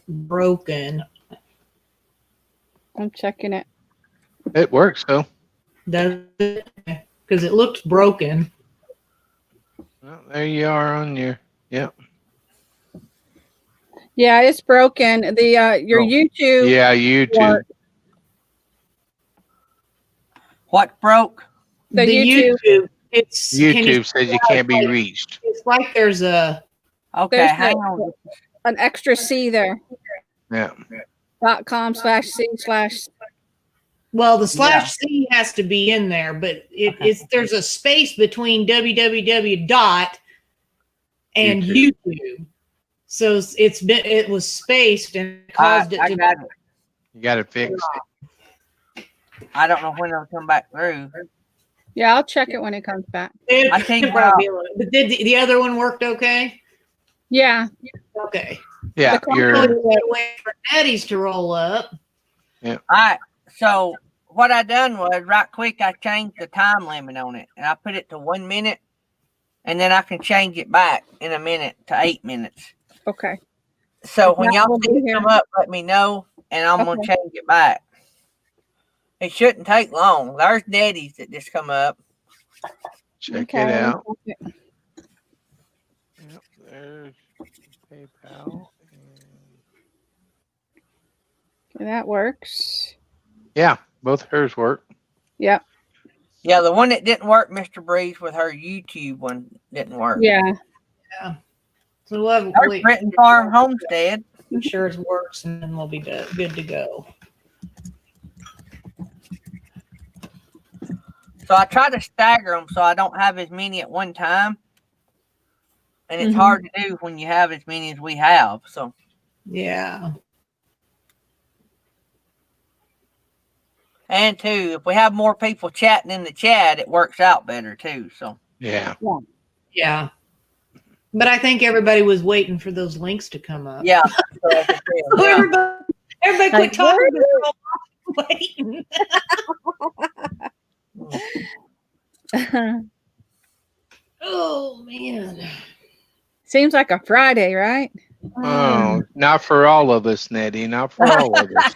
broken? I'm checking it. It works, though. Does it? Because it looks broken. Well, there you are on your. Yep. Yeah, it's broken. The your Oh. YouTube. Yeah, YouTube. work. What broke? The YouTube. It's can you- YouTube says you can't be reached. It's like there's a Okay, There's hang the- on. An extra C there. Yeah. .com/C/ well, the /C has to be in there, but it's there's a space between www dot and YouTube. So it was spaced and caused it I to. got it. You got it fixed. I don't know when it'll come back through. Yeah, I'll check it when it comes back. I think But did the other one worked okay? Yeah. Okay. Yeah, The you're. Wait for Eddie's to roll up. All right. So what I done was right quick. I changed the time limit on it, and I put it to 1 minute, and then I can change it back in a minute to 8 minutes. Okay. So when That y'all will see be it here. come up, let me know, and I'm gonna Okay. change it back. It shouldn't take long. There's Daddy's that just come up. Check Okay. it out. Yep, there's PayPal. Okay, that works. Yeah, both hers work. Yep. Yeah, the one that didn't work, Mr. Breeze, with her YouTube one didn't work. Yeah. So we'll have There's wait, Britton Farm Homestead. make sure it works, and then we'll be good to go. So I try to stagger them so I don't have as many at one time. And it's Mhm. hard to do when you have as many as we have. So Yeah. and two, if we have more people chatting in the chat, it works out better too. So Yeah. Yeah. But I think everybody was waiting for those links to come up. yeah. So like I said, So yeah. everybody quit Like, talking. Waiting. Oh man. Seems like a Friday, right? Oh, not for all of us, Nettie. Not for all of us.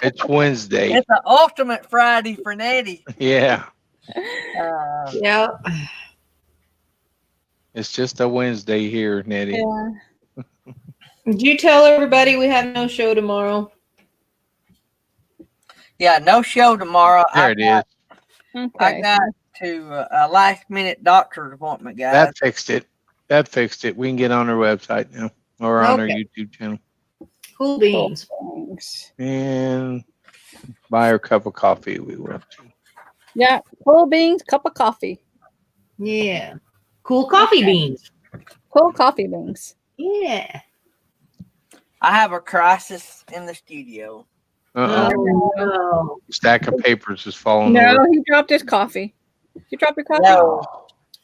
It's Wednesday. It's an ultimate Friday for Nettie. Yeah. Yeah. It's just a Wednesday here, Nettie. Yeah. Did you tell everybody we have no show tomorrow? Yeah, no show tomorrow. There it is. I Okay. got to a last minute doctor's appointment, guys. That fixed it. That fixed it. We can get on our website now or on our Okay. YouTube channel Cool beans. Thanks. and buy her a cup of coffee. We will. Yeah, cool beans, cup of coffee. Yeah. Cool coffee Okay. beans. Cool coffee beans. Yeah. I have a crisis in the studio. Uh-oh. Oh, no. Stack of papers is falling No, over. he dropped his coffee. Did you drop your coffee? No,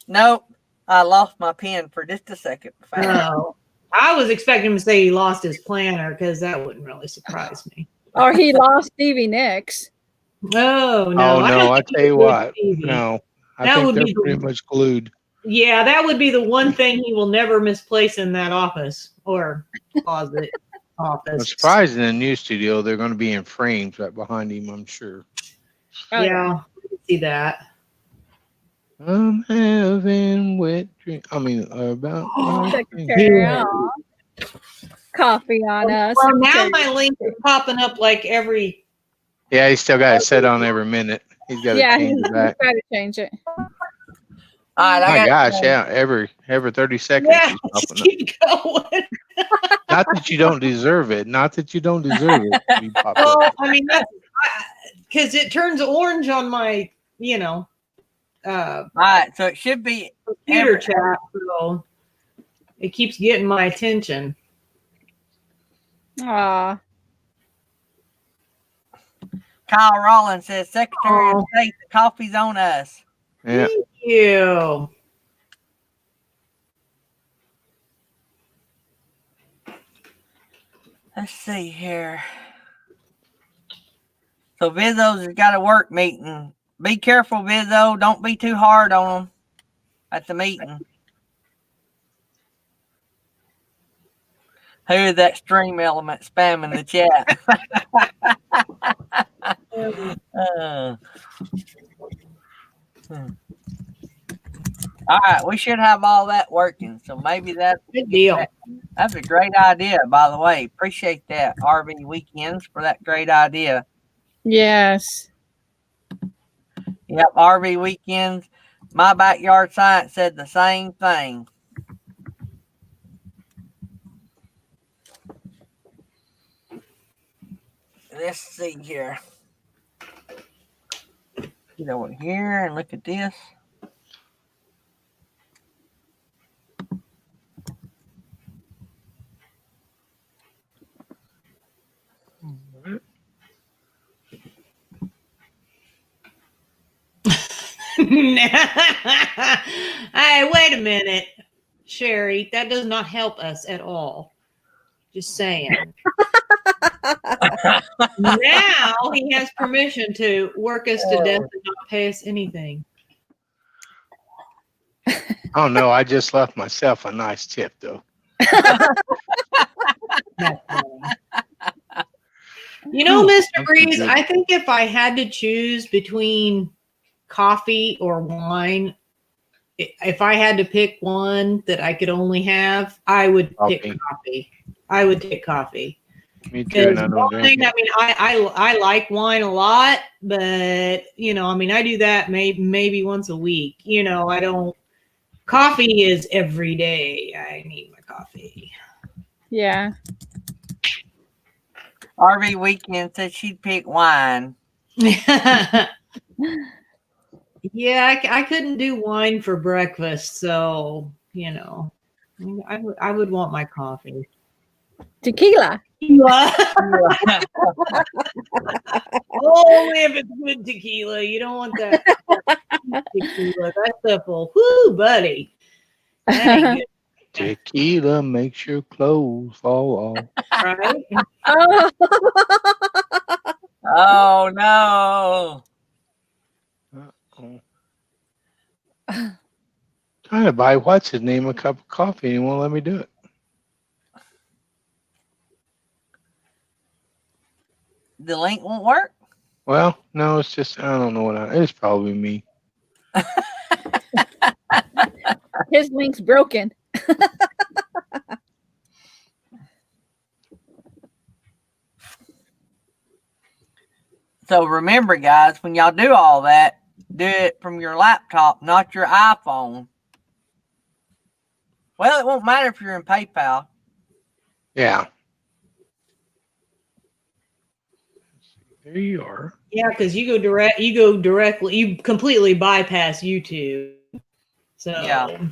nope. I lost my pen for just a second. Oh. I was expecting him to say he lost his planner because that wouldn't really surprise me. Or he lost Stevie Nicks. Oh, no. Oh I no, don't I think tell he you would, what. Stevie. No. I That think would they're be the- pretty much glued. Yeah, that would be the one thing he will never misplace in that office or closet office. I'm surprised in the new studio they're going to be in frames right behind him, I'm sure. Oh, yeah, I can see that. I'm having wet dreams. I mean, about my Secretary, Yeah. aw. Coffee on us. Well, now my link is popping up like every. Yeah, he's still got it set on every minute. He's got to Yeah, change he's it back. got to change it. All right, I My got gosh, yeah. Every 30 seconds Yeah, he's just popping up. keep going. Not that you don't deserve it. Not that you don't deserve it to be popped Well, up. I mean, because it turns orange on my, all right. So it should be computer chat, so it keeps getting my attention. Aw. Kyle Rollins says, Secretary of Oh. State, the coffee's on us. Yeah. Thank you. Let's see here. So Vizzo's has got a work meeting. Be careful, Vizzo. Don't be too hard on them at the meeting. Who's that stream element spamming the chat? All right, we should have all that working. So maybe that's Good deal. a great idea, by the way. Appreciate that, RV Weekends, for that great idea. Yes. Yep, RV Weekends. My Backyard Science said the same thing. Let's see here. Get over here and look at this. Hey, wait a minute, Sherry. That does not help us at all. Just saying. Now he has permission to work us to death and not pay us anything. Oh no, I just left myself a nice tip though. That's funny. You know, Mr. That's Breeze, good. I think if I had to choose between coffee or wine, if I had to pick one that I could only have, I would pick Coffee. coffee. I would take coffee. Me too, and I don't Wine, drink I it. mean, I like wine a lot, but I mean, I do that maybe once a week. I don't. Coffee is every day. I need my coffee. Yeah. RV Weekend said she'd pick wine. Yeah, I couldn't do wine for breakfast, so I would want my coffee. Tequila. Only if it's good tequila. You don't want that tequila. That stuff will, whoo, buddy. That ain't Tequila makes your clothes fall off. good, right? Oh. Oh no. Uh-oh. Trying to buy what's his name a cup of coffee and he won't let me do it. The link won't work? Well, no, it's just I don't know it's probably me. His link's broken. So remember, guys, when y'all do all that, do it from your laptop, not your iPhone. Well, it won't matter if you're in PayPal. Yeah. There you are. Yeah, because you go directly, you completely bypass YouTube. So Yeah.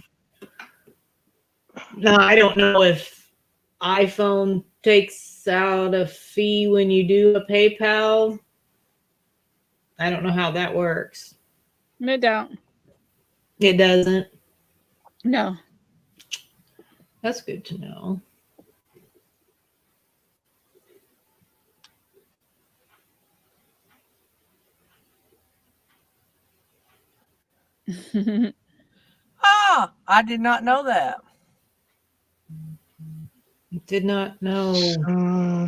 now I don't know if iPhone takes out a fee when you do a PayPal. I don't know how that works. No doubt. It doesn't. No. That's good to know. Ah, I did not know that. Did not know.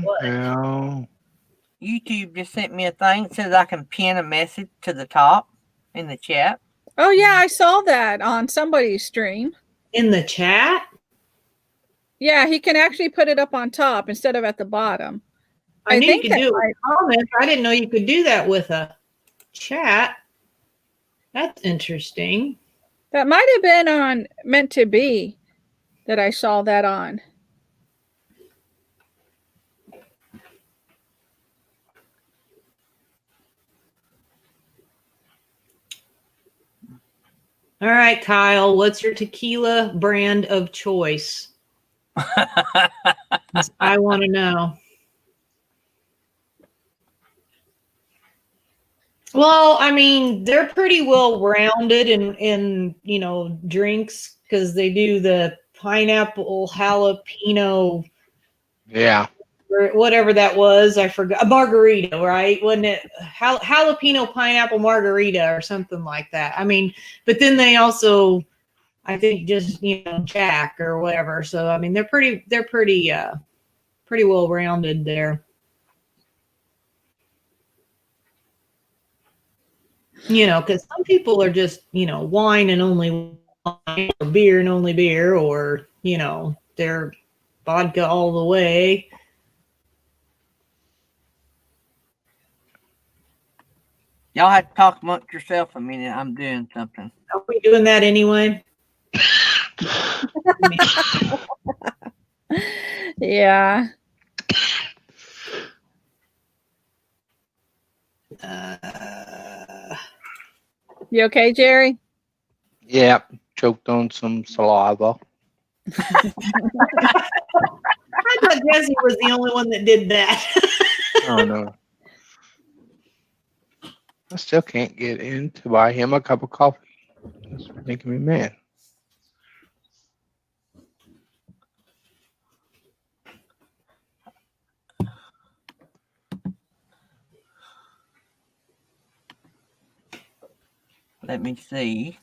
Well, YouTube just sent me a thing that says I can pin a message to the top in the chat. Oh yeah, I saw that on somebody's stream. In the chat? Yeah, he can actually put it up on top instead of at the bottom. I knew you think could that do it with comments. I didn't know you could do that with a chat. That's interesting. That might have been on Meant to Be that I saw that on. All right, Kyle, what's your tequila brand of choice? I want to know. Well, I mean, they're pretty well rounded in drinks because they do the pineapple jalapeno yeah. or whatever that was. I forgot. A margarita, right? Wasn't it jalapeno pineapple margarita or something like that? I mean, but then they also, I think, just Jack or whatever. So I mean, they're pretty well rounded there. Because some people are just, wine and only wine, or beer and only beer, or, they're vodka all the way. Y'all have to talk amongst yourself a minute. I'm doing something. Are we doing that anyway? Yeah. You okay, Jerry? Yeah. Choked on some saliva. I thought Jesse was the only one that did that. Oh no. I still can't get in to buy him a cup of coffee. It's making me mad. Let me see.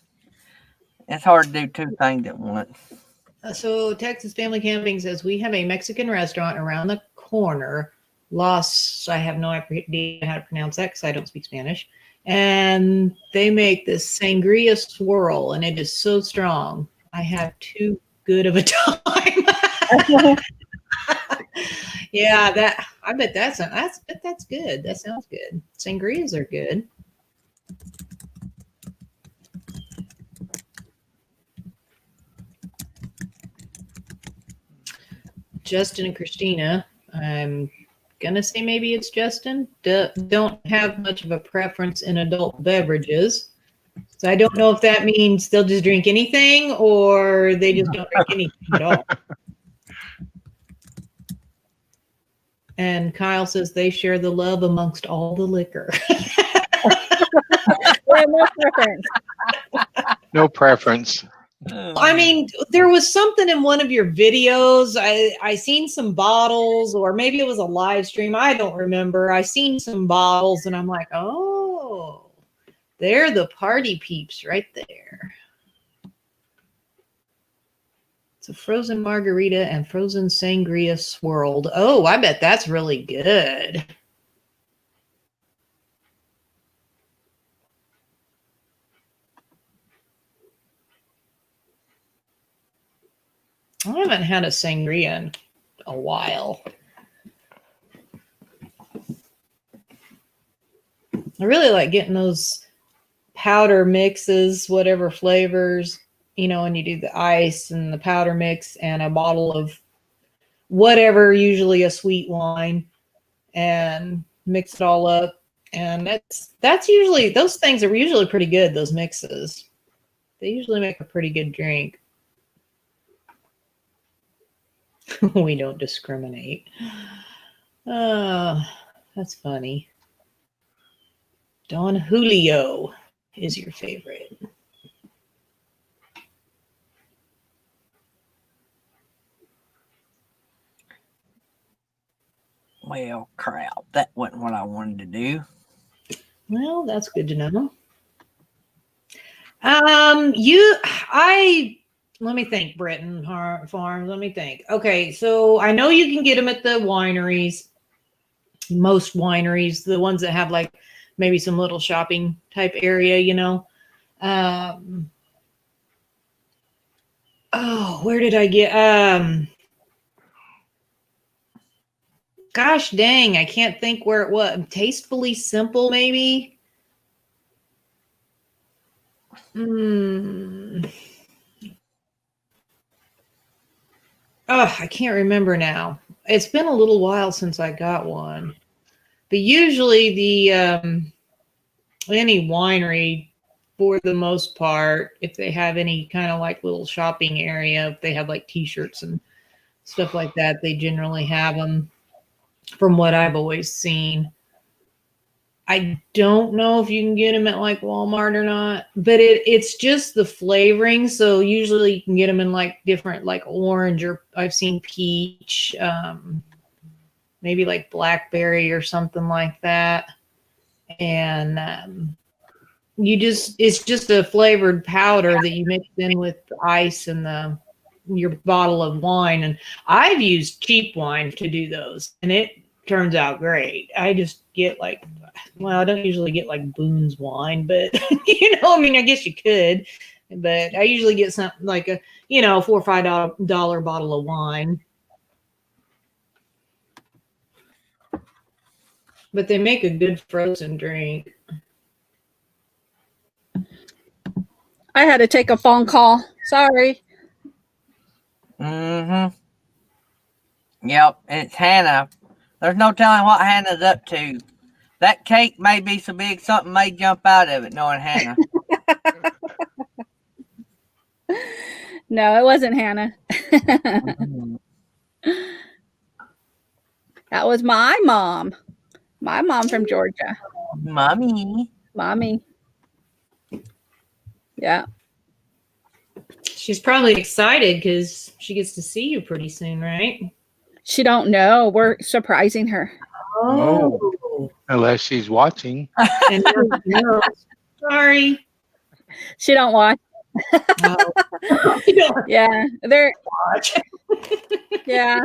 It's hard to do two things at once. So Texas Family Camping says, we have a Mexican restaurant around the corner. I have no idea how to pronounce that because I don't speak Spanish. And they make this sangria swirl, and it is so strong. I have too good of a time. Yeah, I bet that's good. That sounds good. Sangrias are good. Justin and Christina, I'm gonna say maybe it's Justin, don't have much of a preference in adult beverages. So I don't know if that means they'll just drink anything or they just don't drink anything at all. And Kyle says they share the love amongst all the liquor. No preference. No preference. I mean, there was something in one of your videos. I seen some bottles, or maybe it was a live stream. I don't remember. I seen some bottles, and I'm like, oh, they're the party peeps right there. It's a frozen margarita and frozen sangria swirled. Oh, I bet that's really good. I haven't had a sangria in a while. I really like getting those powder mixes, whatever flavors, and you do the ice and the powder mix and a bottle of whatever, usually a sweet wine, and mix it all up. And that's usually, those things are usually pretty good, those mixes. They usually make a pretty good drink. We don't discriminate. That's funny. Don Julio is your favorite. Well, crap. That wasn't what I wanted to do. Well, that's good to know. Let me think, Britton Farms. Let me think. Okay, so I know you can get them at the wineries. Most wineries, the ones that have like maybe some little shopping type area, you know. Where did I get? Gosh dang, I can't think where it was. Tastefully Simple, maybe. Oh, I can't remember now. It's been a little while since I got one. But usually the any winery, for the most part, if they have any kind of like little shopping area, if they have like t-shirts and stuff like that, they generally have them, from what I've always seen. I don't know if you can get them at like Walmart or not, but it's just the flavoring. So usually you can get them in like different, like orange, or I've seen peach, maybe like blackberry or something like that. And it's just a flavored powder that you mix in with ice and your bottle of wine. And I've used cheap wine to do those, and it turns out great. I just get like, well, I don't usually get like Boone's wine, but I mean, I guess you could, but I usually get something like a, $4 or $5 bottle of wine. But they make a good frozen drink. I had to take a phone call. Sorry. Mm-hmm. Yep, it's Hannah. There's no telling what Hannah's up to. That cake may be so big something may jump out of it, knowing Hannah. No, it wasn't Hannah. That was my mom. My mom from Georgia. Mommy. Yeah. She's probably excited because she gets to see you pretty soon, right? She don't know. We're surprising her. Oh. Unless she's watching. And no. Sorry. She don't watch. Yeah. They're Watch. yeah.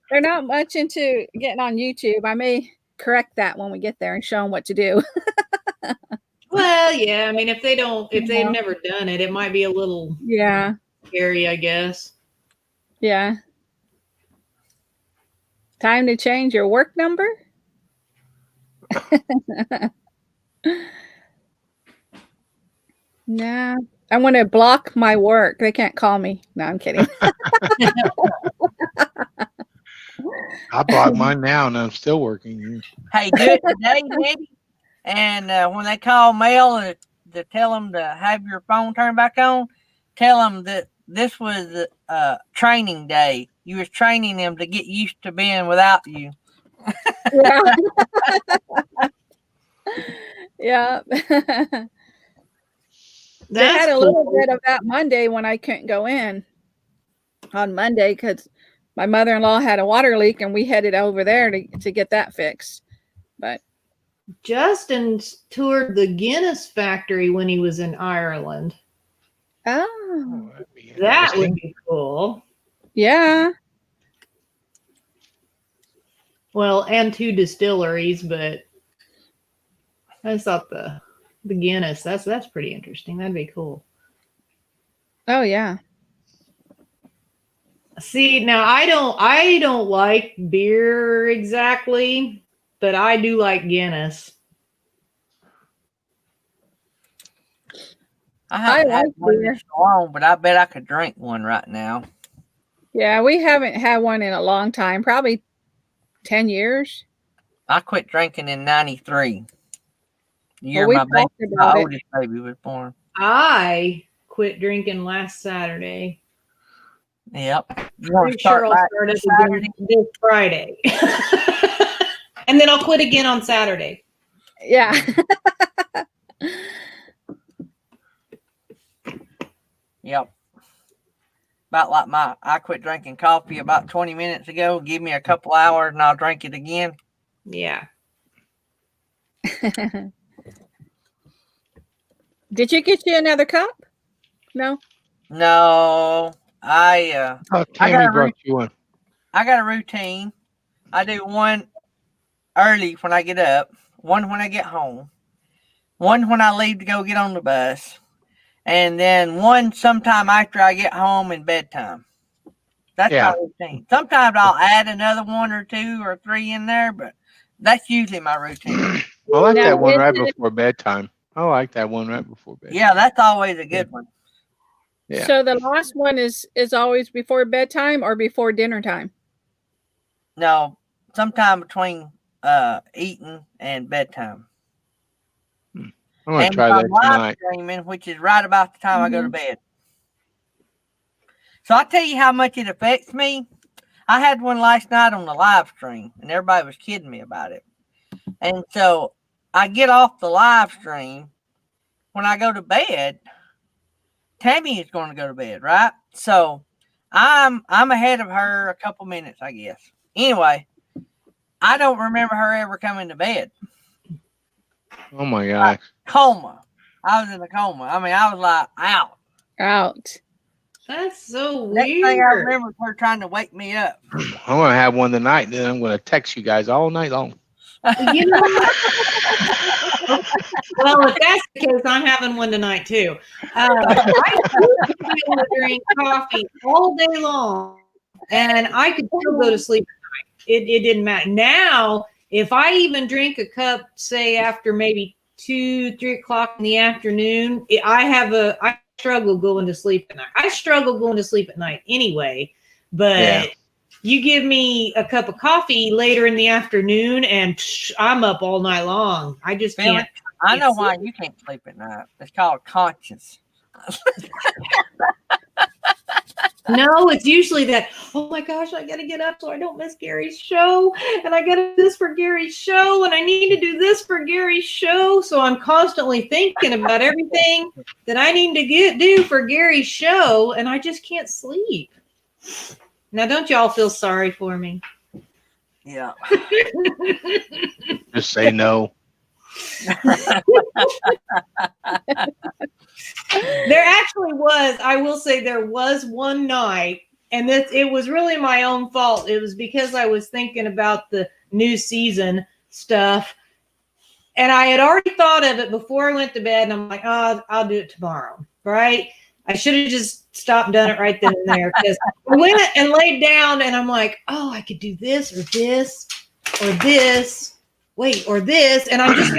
They're not much into getting on YouTube. I may correct that when we get there and show them what to do. Well, yeah. I mean, if they've never done it, it might be a little scary, I guess. Yeah. Time to change your work number? Nah. I want to block my work. They can't call me. No, I'm kidding. I blocked mine now and I'm still working. Hey, do it today, Daddy. And when they call Mel to tell them to have your phone turned back on, tell them that this was training day. You was training them to get used to being without you. Yeah. Yeah. They had a little bit of that Monday when I couldn't go in on Monday because my mother-in-law had a water leak and we headed over there to get that fixed. But Justin toured the Guinness factory when he was in Ireland. oh, That would be cool. yeah. Well, and 2 distilleries, but I thought the Guinness, that's pretty interesting. That'd be cool. Oh yeah. See, now I don't like beer exactly, but I do like Guinness. I haven't had like one beer. in so long, but I bet I could drink one right now. Yeah, we haven't had one in a long time, probably 10 years. I quit drinking in '93. The year we my talked about it. oldest baby was born. I quit drinking last Saturday. Yep. You want Pretty to start sure I'll back start up Saturday? again this Friday. And then I'll quit again on Saturday. Yeah. Yep. About like I quit drinking coffee about 20 minutes ago. Give me a couple hours and I'll drink it again. Yeah. Did you get you another cup? No. No, I Oh, I Tammy got brought you one. I got a routine. I do one early when I get up, one when I get home, one when I leave to go get on the bus, and then one sometime after I get home and bedtime. That's Yeah. my routine. Sometimes I'll add another one or two or three in there, but that's usually my routine. I like Now, that one is right it- before bedtime. I like that one right before bedtime. Yeah, that's always a good one. Yeah. So the last one is always before bedtime or before dinner time? No, sometime between eating and bedtime. I'm gonna And try if that I'm live tonight. streaming, which is right about the time I go to bed. So I'll tell you how much it affects me. I had one last night on the live stream, and everybody was kidding me about it. And so I get off the live stream. When I go to bed, Tammy is going to go to bed, right? So I'm ahead of her a couple minutes, I guess. Anyway, I don't remember her ever coming to bed. Oh my gosh. Coma. I was in a coma. I mean, I was like out. Out. That's so Next weird. thing I remember was her trying to wake me up. I'm gonna have one tonight, and then I'm gonna text you guys all night long. You know what? Well, if that's the case, I'm having one tonight too. I used to be able to drink coffee all day long, and I could still go to sleep at night. It didn't matter. Now, if I even drink a cup, say after maybe 2-3 o'clock in the afternoon, I struggle going to sleep at night. I struggle going to sleep at night anyway, but. Yeah. You give me a cup of coffee later in the afternoon, and I'm up all night long. I just Feel can't. it? I know why you can't sleep at night. It's called conscience. No, it's usually that, oh my gosh, I got to get up so I don't miss Gary's show. And I got to do this for Gary's show. And I need to do this for Gary's show. So I'm constantly thinking about everything that I need to do for Gary's show. And I just can't sleep. Now, don't y'all feel sorry for me? Yeah. Just say no. There actually was, I will say there was one night, and it was really my own fault. It was because I was thinking about the new season stuff. And I had already thought of it before I went to bed, and I'm like, oh, I'll do it tomorrow, right? I should have just stopped and done it right then and there, because I went and laid down, and I'm like, oh, I could do this or this or this. Wait, or this, and I'm just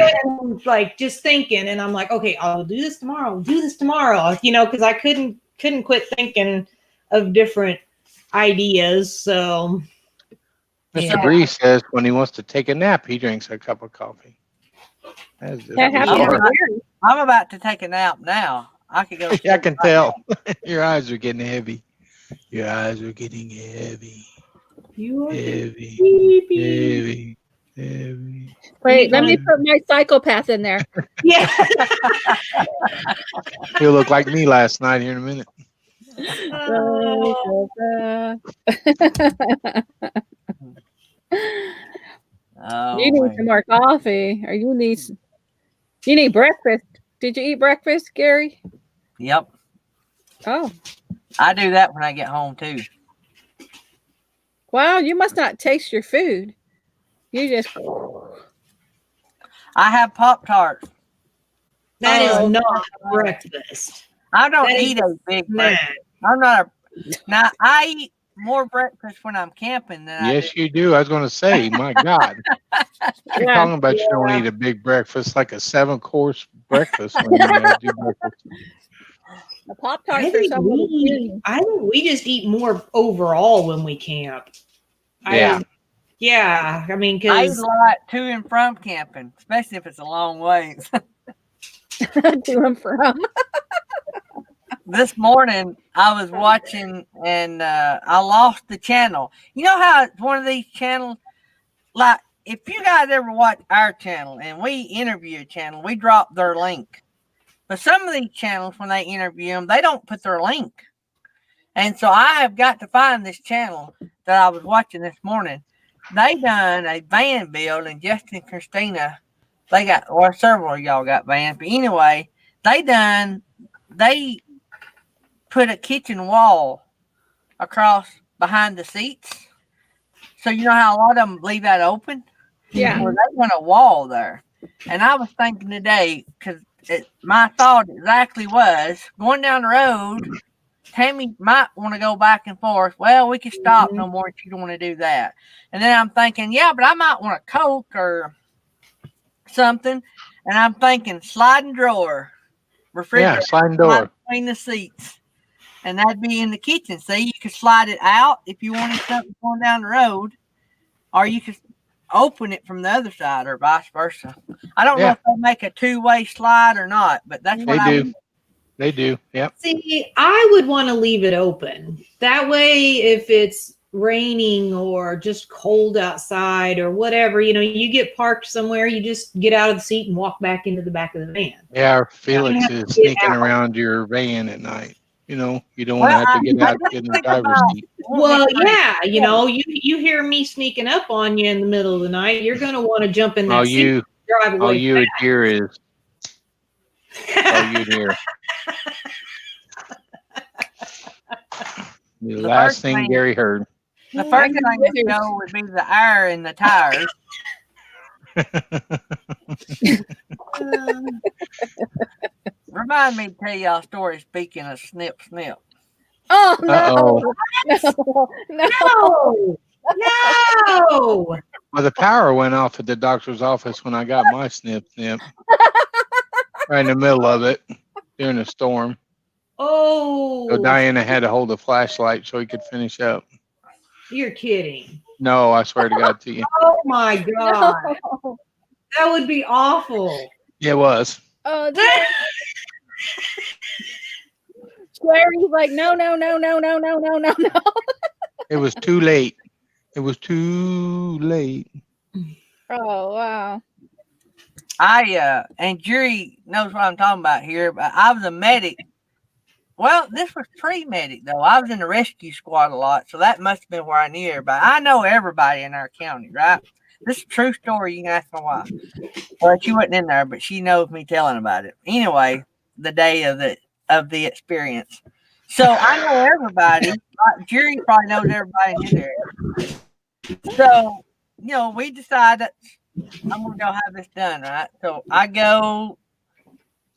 like just thinking, and I'm like, okay, I'll do this tomorrow. I'll do this tomorrow, because I couldn't quit thinking of different ideas. So, Mr. Bree says when he wants to take a nap, he drinks a cup of coffee. That's just That happens bizarre. to Gary. I'm about to take a nap now. I could go. to Yeah, I sleep can right tell. Your eyes are getting heavy. Your eyes are getting heavy. you are Heavy. sleepy. Heavy. Wait, let me put my psychopath in there. Yeah. He'll look like me last night here in a minute. Oh, You need man. some more coffee, or you need breakfast. Did you eat breakfast, Gary? Yep. Oh, I do that when I get home too. wow! You must not taste your food. You just I have Pop-Tarts. That Oh. is not breakfast. I don't That is eat a big Snack. breakfast. I'm not now I eat more breakfast when I'm camping than I Yes, do. you do. I was going to say, my God. You're Yeah. talking about you don't eat a big breakfast, like a 7-course breakfast when you do breakfast. the Pop Tarts are someone to choose. I think we just eat more overall when we camp. Yeah. Yeah, I mean, I because like to and from camping, especially if it's a long ways. To and from. This morning I was watching and I lost the channel. You know how it's one of these channels, like if you guys ever watch our channel and we interview a channel, we drop their link. But some of these channels, when they interview them, they don't put their link. And so I have got to find this channel that I was watching this morning. They done a van build, and Justin and Christina, they got, or several of y'all got vans. But anyway, they put a kitchen wall across behind the seats. So you know how a lot of them leave that open? Yeah. Well, they want a wall there. And I was thinking today, because my thought exactly was, going down the road, Tammy might want to go back and forth. Well, we can stop no more if you don't want to do that. And then I'm thinking, yeah, but I might want a Coke or something. And I'm thinking sliding drawer, refrigerator, Yeah, sliding door. between the seats. And that'd be in the kitchen. See, you could slide it out if you wanted something going down the road, or you could open it from the other side, or vice versa. I don't know Yeah. if they make a two-way slide or not, but that's what They do. They do. Yep. see, I would want to leave it open. That way, if it's raining or just cold outside or whatever, you get parked somewhere, you just get out of the seat and walk back into the back of the van. Yeah, Felix You have is to get sneaking out. around your van at night. You don't want to have to get out in the think driver's about- seat. Well, yeah, you hear me sneaking up on you in the middle of the night, you're going to want to jump in that All seat you, and drive all away. you would hear is, all you'd hear. The The last first thing thing- Gary heard. The first thing you know would be the air in the tires. Remind me to tell y'all a story, speaking of snip. Oh no. Uh-oh. No. No. No. Well, the power went off at the doctor's office when I got my snip. Right in the middle of it during a storm. Oh, So Diana had to hold a flashlight so he could finish up. you're kidding. No, I swear to God to you. Oh my God. No. That would be awful. It was. Oh, Sweary's like, no. It was too late. It was too late. Oh wow. And Jerry knows what I'm talking about here, but I was a medic. Well, this was pre-medic though. I was in the rescue squad a lot, so that must have been where I knew everybody. I know everybody in our county, right? This is a true story. You can ask my wife. Well, she wasn't in there, but she knows me telling about it. Anyway, the day of the experience. So I know everybody. Jerry probably knows everybody in his area. So, we decided I'm going to go have this done, right? So I go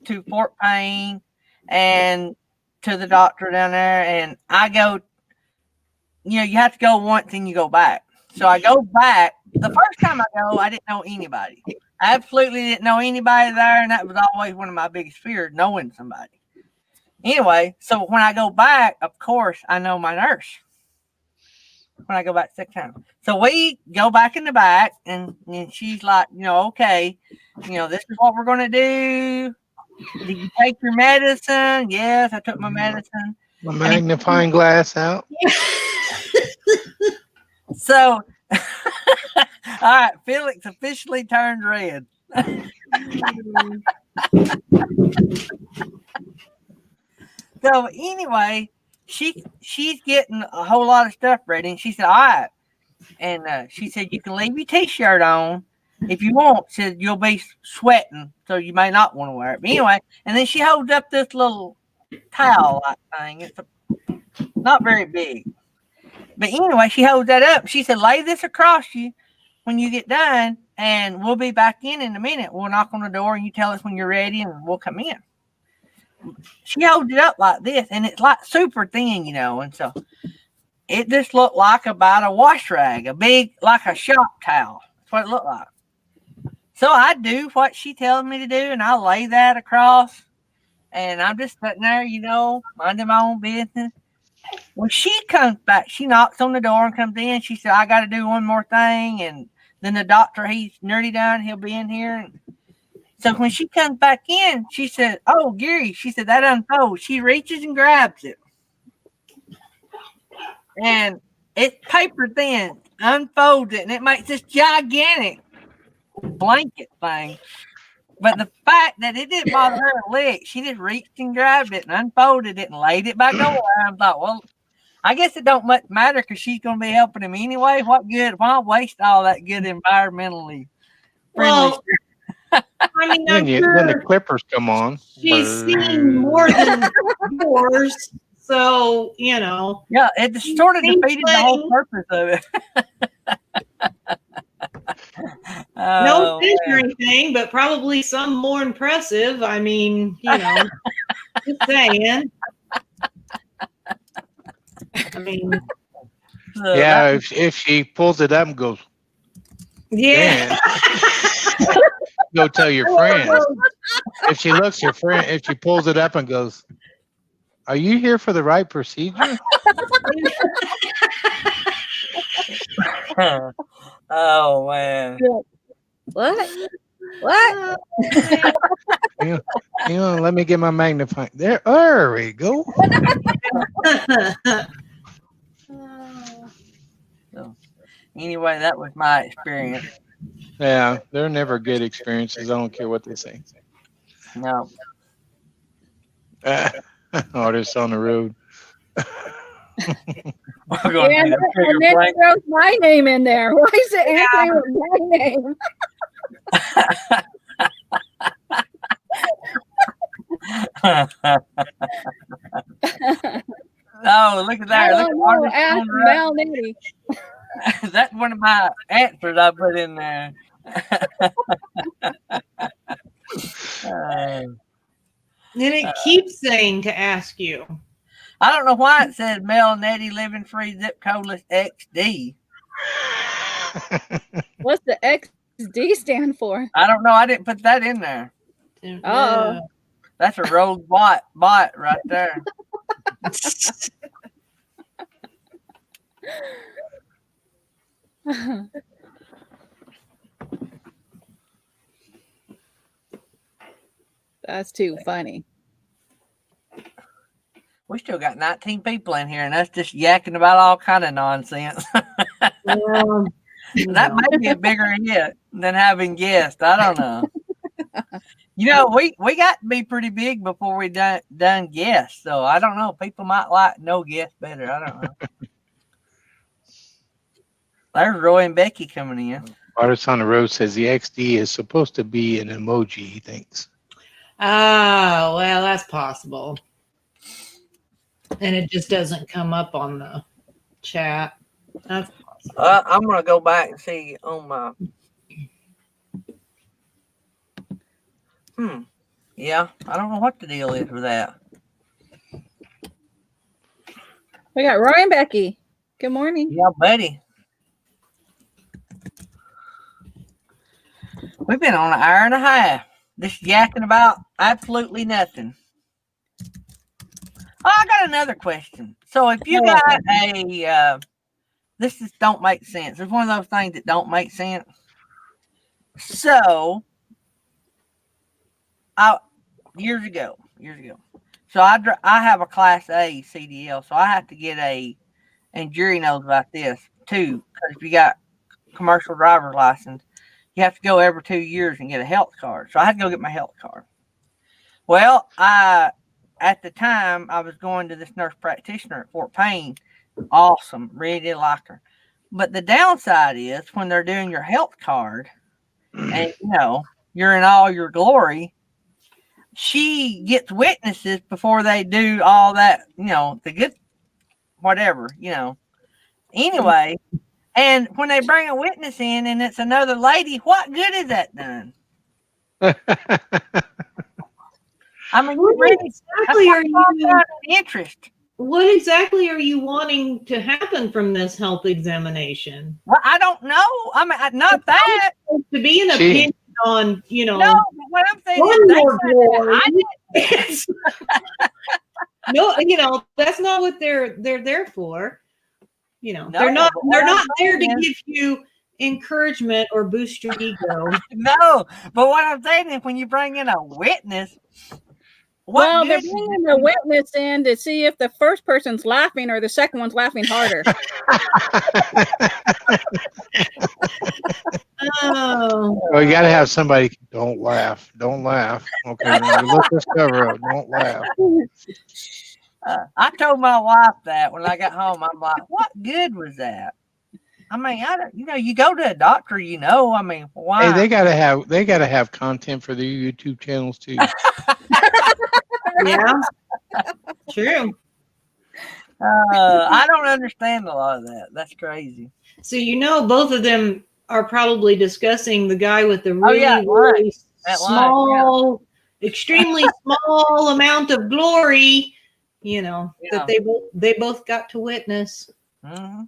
to Fort Payne and to the doctor down there, and I go, you have to go once and you go back. So I go back. The first time I go, I didn't know anybody. I absolutely didn't know anybody there, and that was always one of my biggest fears, knowing somebody. Anyway, so when I go back, of course, I know my nurse. When I go back 6 times. So we go back in the back, and she's like, okay, this is what we're going to do. Did you take your medicine? Yes, I took my medicine. My magnifying glass out. So, all right, Felix officially turned red. So anyway, she's getting a whole lot of stuff ready, and she said, all right. And she said, you can leave your t-shirt on if you want. She said, you'll be sweating, so you may not want to wear it. But anyway, and then she holds up this little towel-like thing. It's not very big. But anyway, she holds that up. She said, lay this across you when you get done, and we'll be back in a minute. We'll knock on the door, and you tell us when you're ready, and we'll come in. She holds it up like this, and it's like super thin, and so it just looked like about a wash rag, a big, like a shop towel. That's what it looked like. So I do what she tells me to do, and I lay that across, and I'm just sitting there, minding my own business. When she comes back, she knocks on the door and comes in. She said, I got to do one more thing. And then the doctor, he's nearly done. He'll be in here. And so when she comes back in, she said, oh, Gary, she said, that unfolds. She reaches and grabs it. And it's paper thin, unfolds it, and it makes this gigantic blanket thing. But the fact that it didn't bother her a lick, she just reached and grabbed it and unfolded it and laid it back over. I thought, well, I guess it don't much matter because she's going to be helping him anyway. What good? Why waste all that good environmentally friendly Well, I mean, I'm Then sure the clippers come on. she's seen more than yours, so you know. Yeah, it sort of defeated the whole purpose of it. No Oh, fish or man. anything, but probably some more impressive. I mean, you know, just saying. I mean, So Yeah, that- if she pulls it up and goes, yeah. go tell your friends. If she looks your friend, if she pulls it up and goes, are you here for the right procedure? oh man. What? What? You know, let me get my magnifying. There we go. Anyway, that was my experience. Yeah, they're never good experiences. I don't care what they say. No. Artists on the road. We're going Yeah, to do the and trigger then blank. he throws my name in there. Why is it Anthony with my name? Oh, look at that. I Look don't at know. artists Ask on the road. Mel Nitty. That's one of my answers I put in there. And it keeps saying to ask you. I don't know why it says Mel Nettie living free zip codeless XD. What's the XD stand for? I don't know. I didn't put that in there. Oh. That's a rogue bot right there. That's too funny. We still got 19 people in here, and that's just yakking about all kind of nonsense. That might be a bigger hit than having guests. I don't know. You know, we got to be pretty big before we done guests. So I don't know. People might like no guests better. I don't know. There's Roy and Becky coming in. Artists on the road says the XD is supposed to be an emoji, he thinks. Oh, well, that's possible. And it just doesn't come up on the chat. That's possible. I'm going to go back and see on my. Yeah, I don't know what the deal is with that. We got Roy and Becky. Good morning. Yeah, buddy. We've been on an hour and a half, just yakking about absolutely nothing. Oh, I got another question. So if you got a, this just don't make sense. It's one of those things that don't make sense. So, years ago. So I have a Class A CDL, so I have to get and Jerry knows about this too, because if you got commercial driver's license, you have to go every 2 years and get a health card. So I had to go get my health card. Well, at the time, I was going to this nurse practitioner at Fort Payne. Awesome. Really did like her. But the downside is when they're doing your health card and, you're in all your glory, she gets witnesses before they do all that, the good, whatever, Anyway, and when they bring a witness in and it's another lady, what good is that done? I mean, What really, exactly are you? interest. What exactly are you wanting to happen from this health examination? Well, I don't know. I mean, not that. To be an Gee. opinion on, No, but what I'm saying one is more glory. I didn't, No, that's not what they're there for. No, they're not but what I'm there to saying is- give you encouragement or boost your ego. No, but what I'm saying is when you bring in a witness, what Well, they're good is bringing the witness in to see if the first person's laughing or the second one's laughing harder. Oh, Well, you got to have somebody. Don't laugh. Don't laugh. Okay, now we look this cover up. Don't laugh. I told my wife that when I got home. I'm like, what good was that? I mean, I don't, you go to a doctor, I mean, why? Hey, they got to have content for their YouTube channels too. yeah. True. I don't understand a lot of that. That's crazy. So both of them are probably discussing the guy with the really, yeah, really That line, small, extremely small amount of glory, that they both got to witness. Mm-hmm.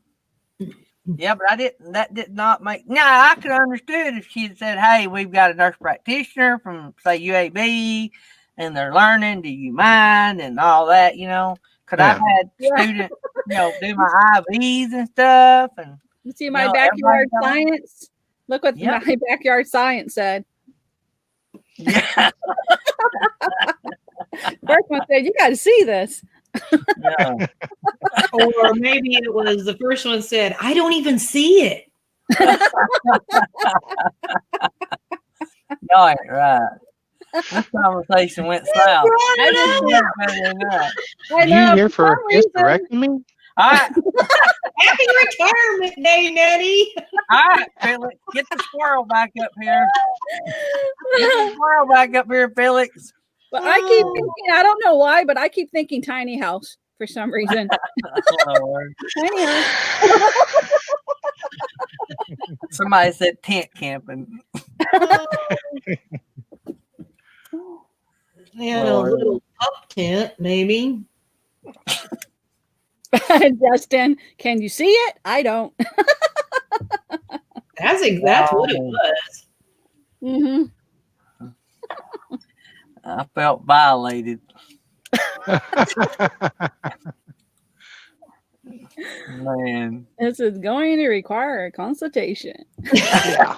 Yeah, but that did not make. No, I could have understood if she had said, "Hey, we've got a nurse practitioner from say UAB, and they're learning. Do you mind?" and all that. Because I've had students, do my IVs and stuff, and You see my backyard everybody science? Look what my backyard science said. Yeah. First one said, "You got to see this." Yeah. Or maybe it was the first one said, "I don't even see it." Y'all ain't right. This conversation went south. You here for a hysterectomy? All right, Happy retirement day, Nettie. all right, Felix, get the squirrel back up here. Get the squirrel back up here, Felix. But I keep thinking, I don't know why, but I keep thinking tiny house for some reason. Lord. Tiny house. Somebody said tent camping. Yeah, a little pup tent, maybe. Justin, can you see it? I don't. That's what it was. Mm-hmm. I felt violated. Man. This is going to require a consultation. Yeah.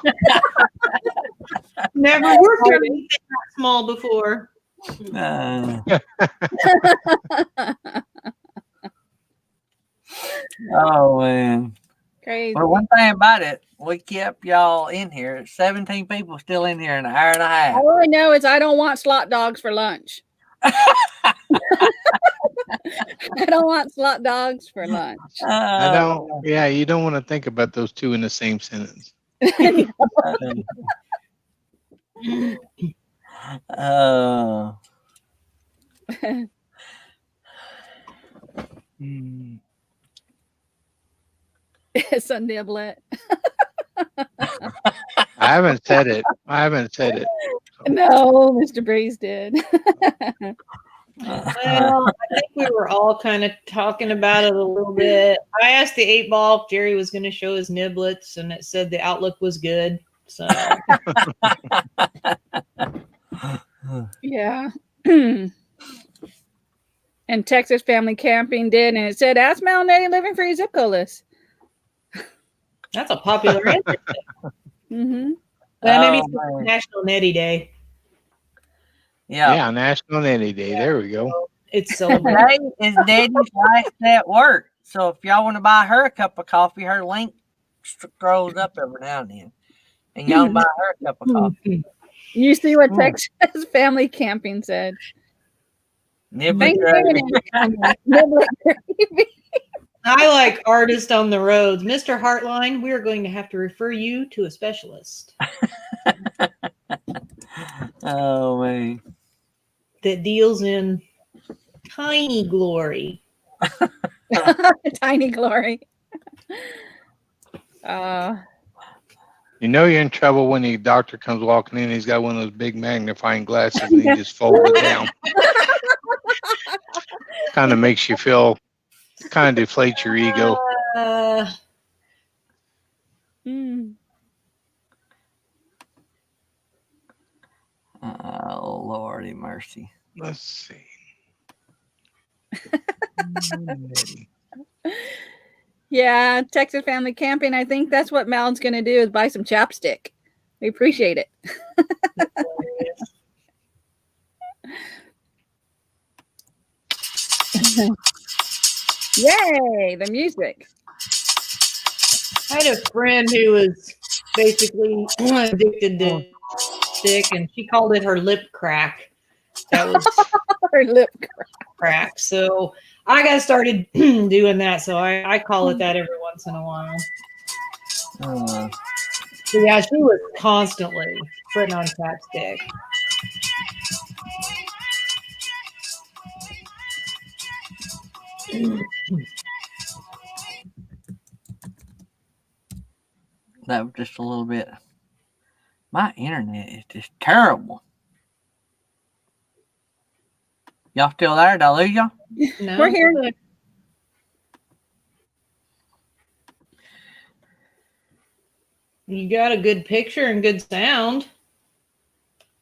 Never worked on anything that small before. Oh man. Crazy. Well, one thing about it, we kept y'all in here. 17 people still in here in an hour and a half. All I know is I don't want slot dogs for lunch. I don't want slot dogs for lunch. I don't. Yeah, you don't want to think about those two in the same sentence. It's a niblet. I haven't said it. No, Mr. Breeze did. Well, I think we were all kind of talking about it a little bit. I asked the 8-ball if Jerry was going to show his niblets, and it said the outlook was good. So, yeah. And Texas Family Camping did, and it said, "Ask Mel Nettie living free zip code list." that's a popular answer. Mm-hmm. Maybe it's National Nettie Day. Yeah, National Nettie Day. There we go. It's celebrated. Today is Daddy's last day at work. So if y'all want to buy her a cup of coffee, her link scrolls up every now and then. And y'all can buy her a cup of coffee. You see what Texas Family Camping said. Niblet gravy. Niblet gravy. I like artist on the roads. Mr. Heartline, we're going to have to refer you to a specialist Oh, man. that deals in tiny glory. Tiny glory. You know you're in trouble when the doctor comes walking in. He's got one of those big magnifying glasses, and he just folds it down. Kind of makes you feel. Kind of deflates your ego. Oh, Lordy mercy. Let's see. Yeah, Texas Family Camping. I think that's what Mal's going to do is buy some chapstick. We appreciate it. Yay, the music. I had a friend who was basically addicted to stick, and she called it her lip crack. That was Her lip. crack. So I got started doing that. So I call it that every once in a while. Mm. So yeah, she was constantly putting on chapstick. That was just a little bit. My internet is just terrible. Y'all still there? Did I lose y'all? No, We're here. You got a good picture and good sound.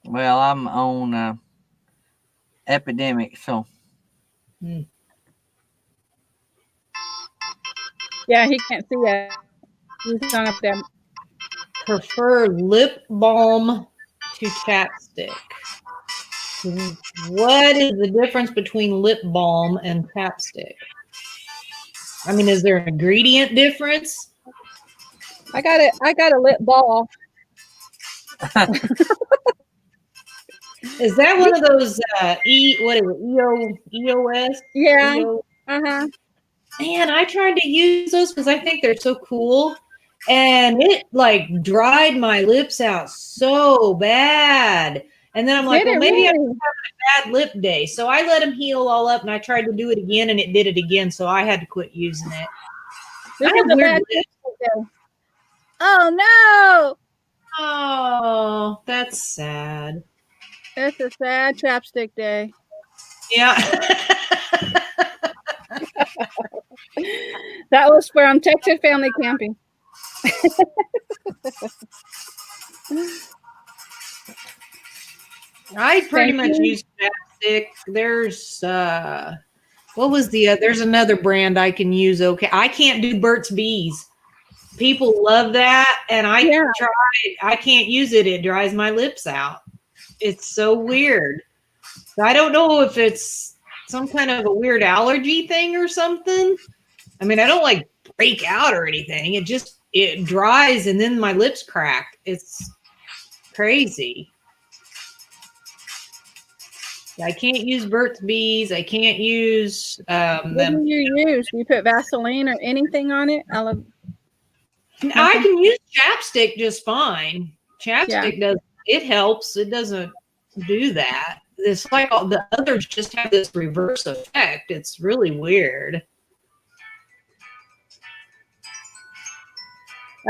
Well, I'm on Epidemic, so Yeah, he can't see it. He's on up there. Prefer lip balm to chapstick. What is the difference between lip balm and chapstick? I mean, is there an ingredient difference? I got it. I got a lip ball. Is that one of those EOS? Yeah. EO? Uh-huh. Man, I tried to use those because I think they're so cool. And it like dried my lips out so bad. And then I'm like, Did well, it maybe I'm really? having a bad lip day. So I let them heal all up and I tried to do it again and it did it again. So I had to quit using it. This I is have a weird bad lips. picture. Oh Oh, that's sad. no! It's a sad chapstick day. Yeah. That was from Texas Family Camping. I pretty Thank much you. use chapstick. There's what was the there's another brand I can use. Okay, I can't do Burt's Bees. People love that, and I Yeah. tried. I can't use it. It dries my lips out. It's so weird. So I don't know if it's some kind of a weird allergy thing or something. I mean, I don't like break out or anything. It dries and then my lips crack. It's crazy. I can't use Burt's Bees. I can't use What them. do you use? Do you put Vaseline or anything on it? I can use chapstick just fine. Chapstick does it helps. It doesn't do that. It's like all the others just have this reverse effect. It's really weird.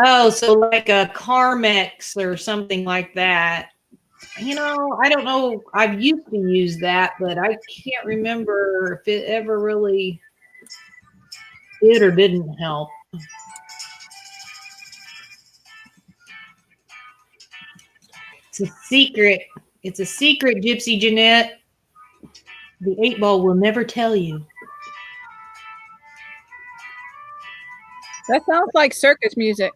Oh, so like a Carmex or something like that. You know, I don't know. I've used to use that, but I can't remember if it ever really did or didn't help. It's a secret. It's a secret, Gypsy Jeanette. The 8-Ball will never tell you. That sounds like circus music.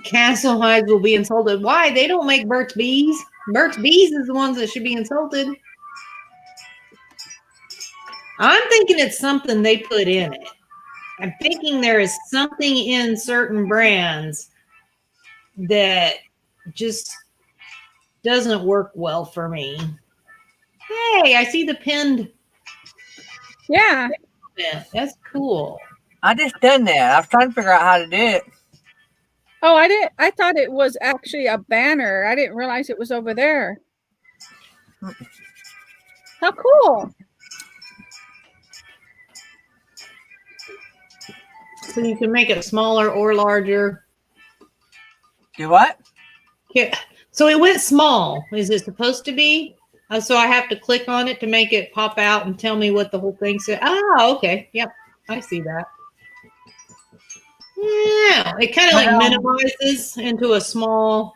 Castle Highs will be insulted. Why? They don't make Burt's Bees. Burt's Bees is the ones that should be insulted. I'm thinking it's something they put in it. I'm thinking there is something in certain brands that just doesn't work well for me. Hey, I see the pinned. Yeah. That's cool. I just done that. I was trying to figure out how to do it. Oh, I didn't. I thought it was actually a banner. I didn't realize it was over there. How cool! So you can make it smaller or larger. Do what? Yeah. So it went small. Is it supposed to be? So I have to click on it to make it pop out and tell me what the whole thing said. Oh, okay. Yep. I see that. Yeah. It kind of like minimizes into a small,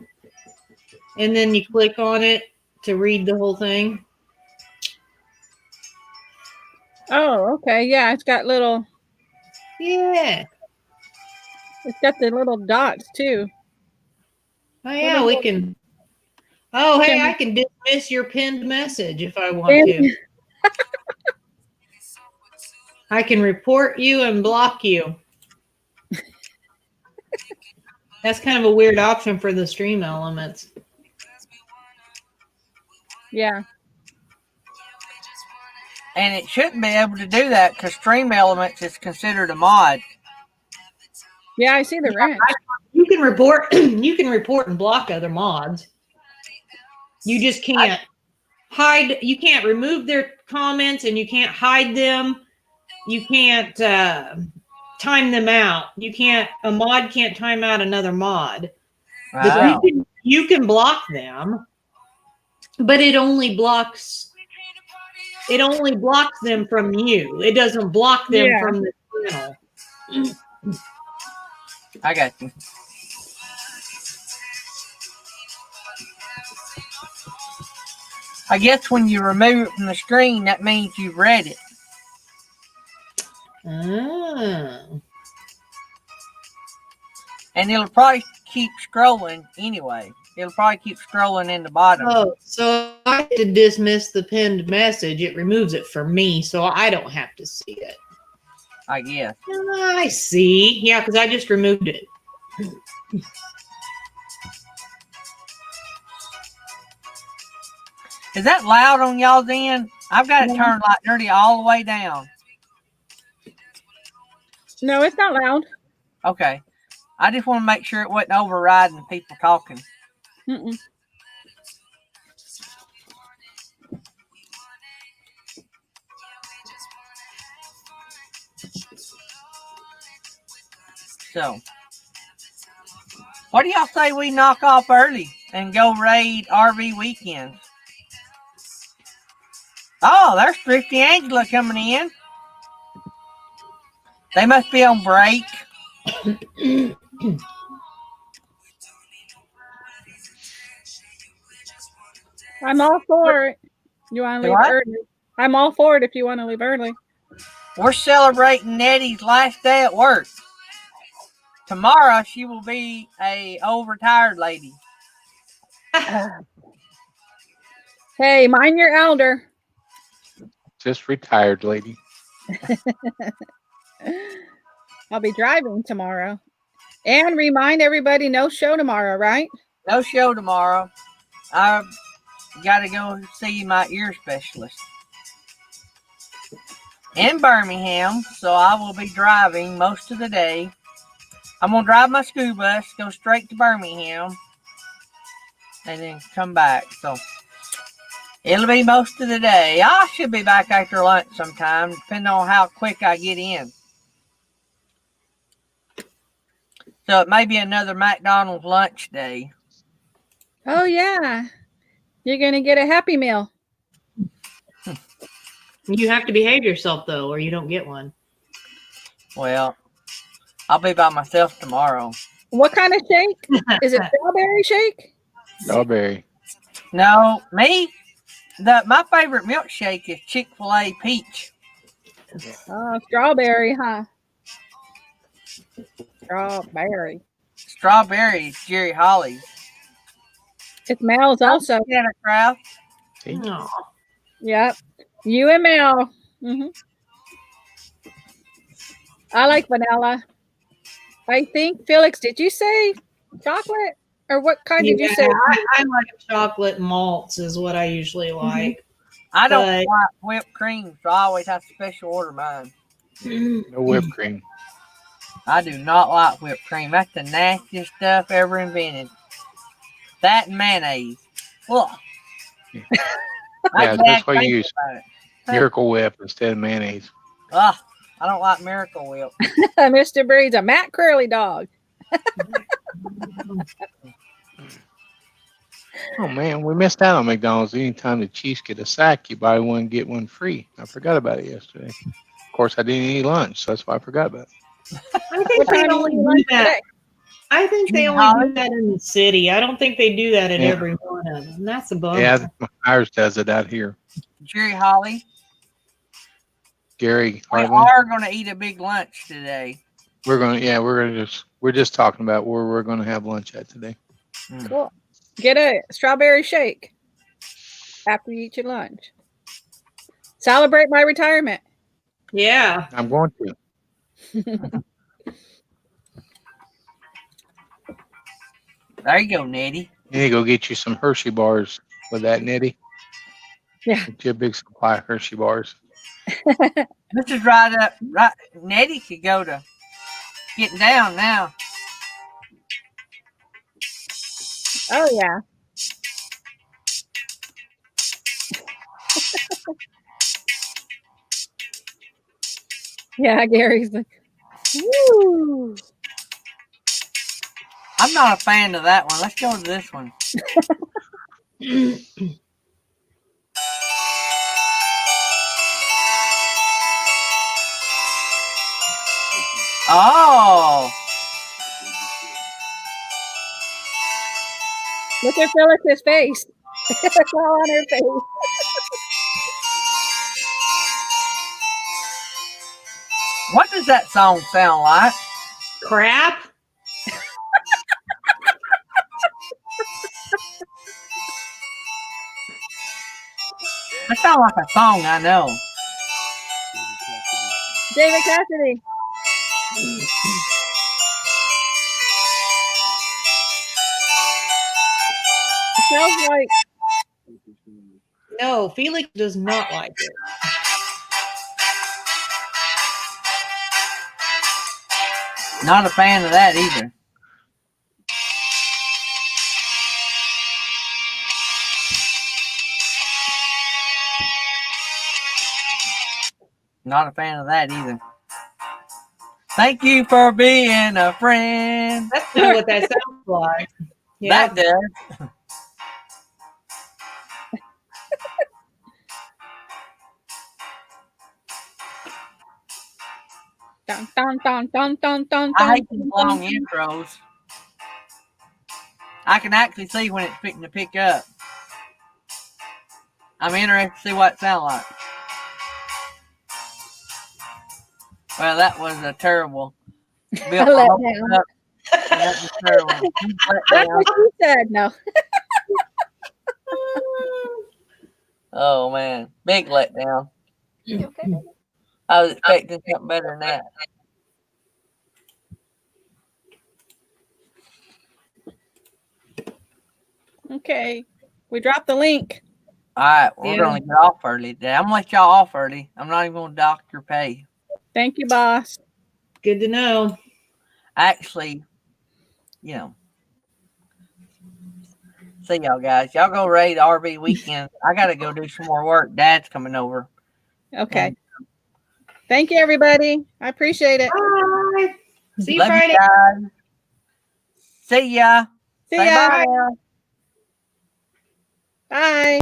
and then you click on it to read the whole thing. Oh, okay. Yeah, it's got little. Yeah. It's got the little dots too. Oh yeah, we can. Oh hey, I can dismiss your pinned message if I want to. I can report you and block you. That's kind of a weird option for the stream elements. Yeah. And it shouldn't be able to do that because Stream Elements is considered a mod. Yeah, I see the wrench. You can report. You can report and block other mods. You just can't hide. You can't remove their comments, and you can't hide them. You can't time them out. You can't. A mod can't time out another mod. Wow. But you can block them, but it only blocks them from you. It doesn't block them Yeah. from the channel. I got you. I guess when you remove it from the screen, that means you've read it. Oh. And it'll probably keep scrolling anyway. It'll probably keep scrolling in the bottom. Oh, so I have to dismiss the pinned message. It removes it for me, so I don't have to see it. I guess. I see. Yeah, because I just removed it. Is that loud on y'all's end? I've got it turned like dirty all the way down. No, it's not loud. Okay. I just want to make sure it wasn't overriding people talking. Mm-mm. So, what do y'all say we knock off early and go raid RV weekend? Oh, there's Thrifty Angela coming in. They must be on break. I'm all for it. You want to leave What? early? I'm all for it if you want to leave early. We're celebrating Nettie's last day at work. Tomorrow, she will be a old retired lady. Hey, mind your elder. Just retired lady. I'll be driving tomorrow. And remind everybody, no show tomorrow, right? No show tomorrow. I've got to go see my ear specialist in Birmingham, so I will be driving most of the day. I'm going to drive my school bus, go straight to Birmingham, and then come back. So it'll be most of the day. I should be back after lunch sometime, depending on how quick I get in. So it may be another McDonald's lunch day. Oh, yeah. You're going to get a Happy Meal. You have to behave yourself, though, or you don't get one. Well, I'll be by myself tomorrow. What kind of shake? Is it strawberry shake? Strawberry. No, me? My favorite milkshake is Chick-fil-A Peach. Oh, strawberry, huh? Strawberry. Strawberry is Jerry Holly's. It's Mel's also. Santa Craft. See? Oh. Yep. You and Mel. Mm-hmm. I like vanilla. I think, Felix, did you say chocolate? Or what kind did you say? I like chocolate malts is what I usually like. I don't But- like whipped cream, so I always have to special order mine. No whipped cream. I do not like whipped cream. That's the nastiest stuff ever invented. That and mayonnaise. Ugh. I Yeah, can't that's why you think use about it. Miracle Whip instead of mayonnaise. Ugh, I don't like Miracle Whip. Mr. Breed's a Matt Curly dog. Oh man, we missed out on McDonald's. Anytime the Chiefs get a sack, you buy one get one free. I forgot about it yesterday. Of course, I didn't eat lunch, so that's why I forgot about it. I think What they time only do you do like that. today? I think they only do that in the city. I don't think they do that at Yeah. every one of them. That's a bummer. Yeah, ours does it out here. Jerry Holly. Gary We Harlan. are going to eat a big lunch today. We're just talking about where we're gonna have lunch at today. Cool. Get a strawberry shake after you eat your lunch. Celebrate my retirement. Yeah. I'm going to. There you go, Nettie. You need to go get you some Hershey bars with that, Nettie. Yeah. Get you a big supply of Hershey bars. This is right up. Right, Nettie could go to getting down now. Oh yeah. Yeah, Gary's like, woo. I'm not a fan of that one. Let's go to this one. Oh, Look at Phyllis's face. It's all on her face. what does that song sound like? Crap. That sounds like a song I know. David Cassidy. It sounds like No, Felix does not like it. Not a fan of that either. Not a fan of that either. Thank you for being a friend. That's not what that sounds like. Yeah. That does. dun dun dun dun dun dun. I hate dun, these dun, long dun. intros. I can actually see when it's fitting to pick up. I'm interested to see what it sounds like. Well, that was a terrible. Bill, Let open down. up. That was terrible. Let That's down. what she said. No. Oh man, big letdown. Okay. I was expecting something better than that. Okay. We dropped the link. All right, we're Yeah. gonna get off early today. I'm gonna let y'all off early. I'm not even gonna dock your pay. Thank you, boss. Good to know. Actually, you know. See y'all guys. Y'all go raid RV weekend. I gotta go do some more work. Dad's coming over. Okay. Thank you, everybody. I appreciate it. Bye. See you Love Friday. you guys. See ya. See Say ya. bye now. Bye.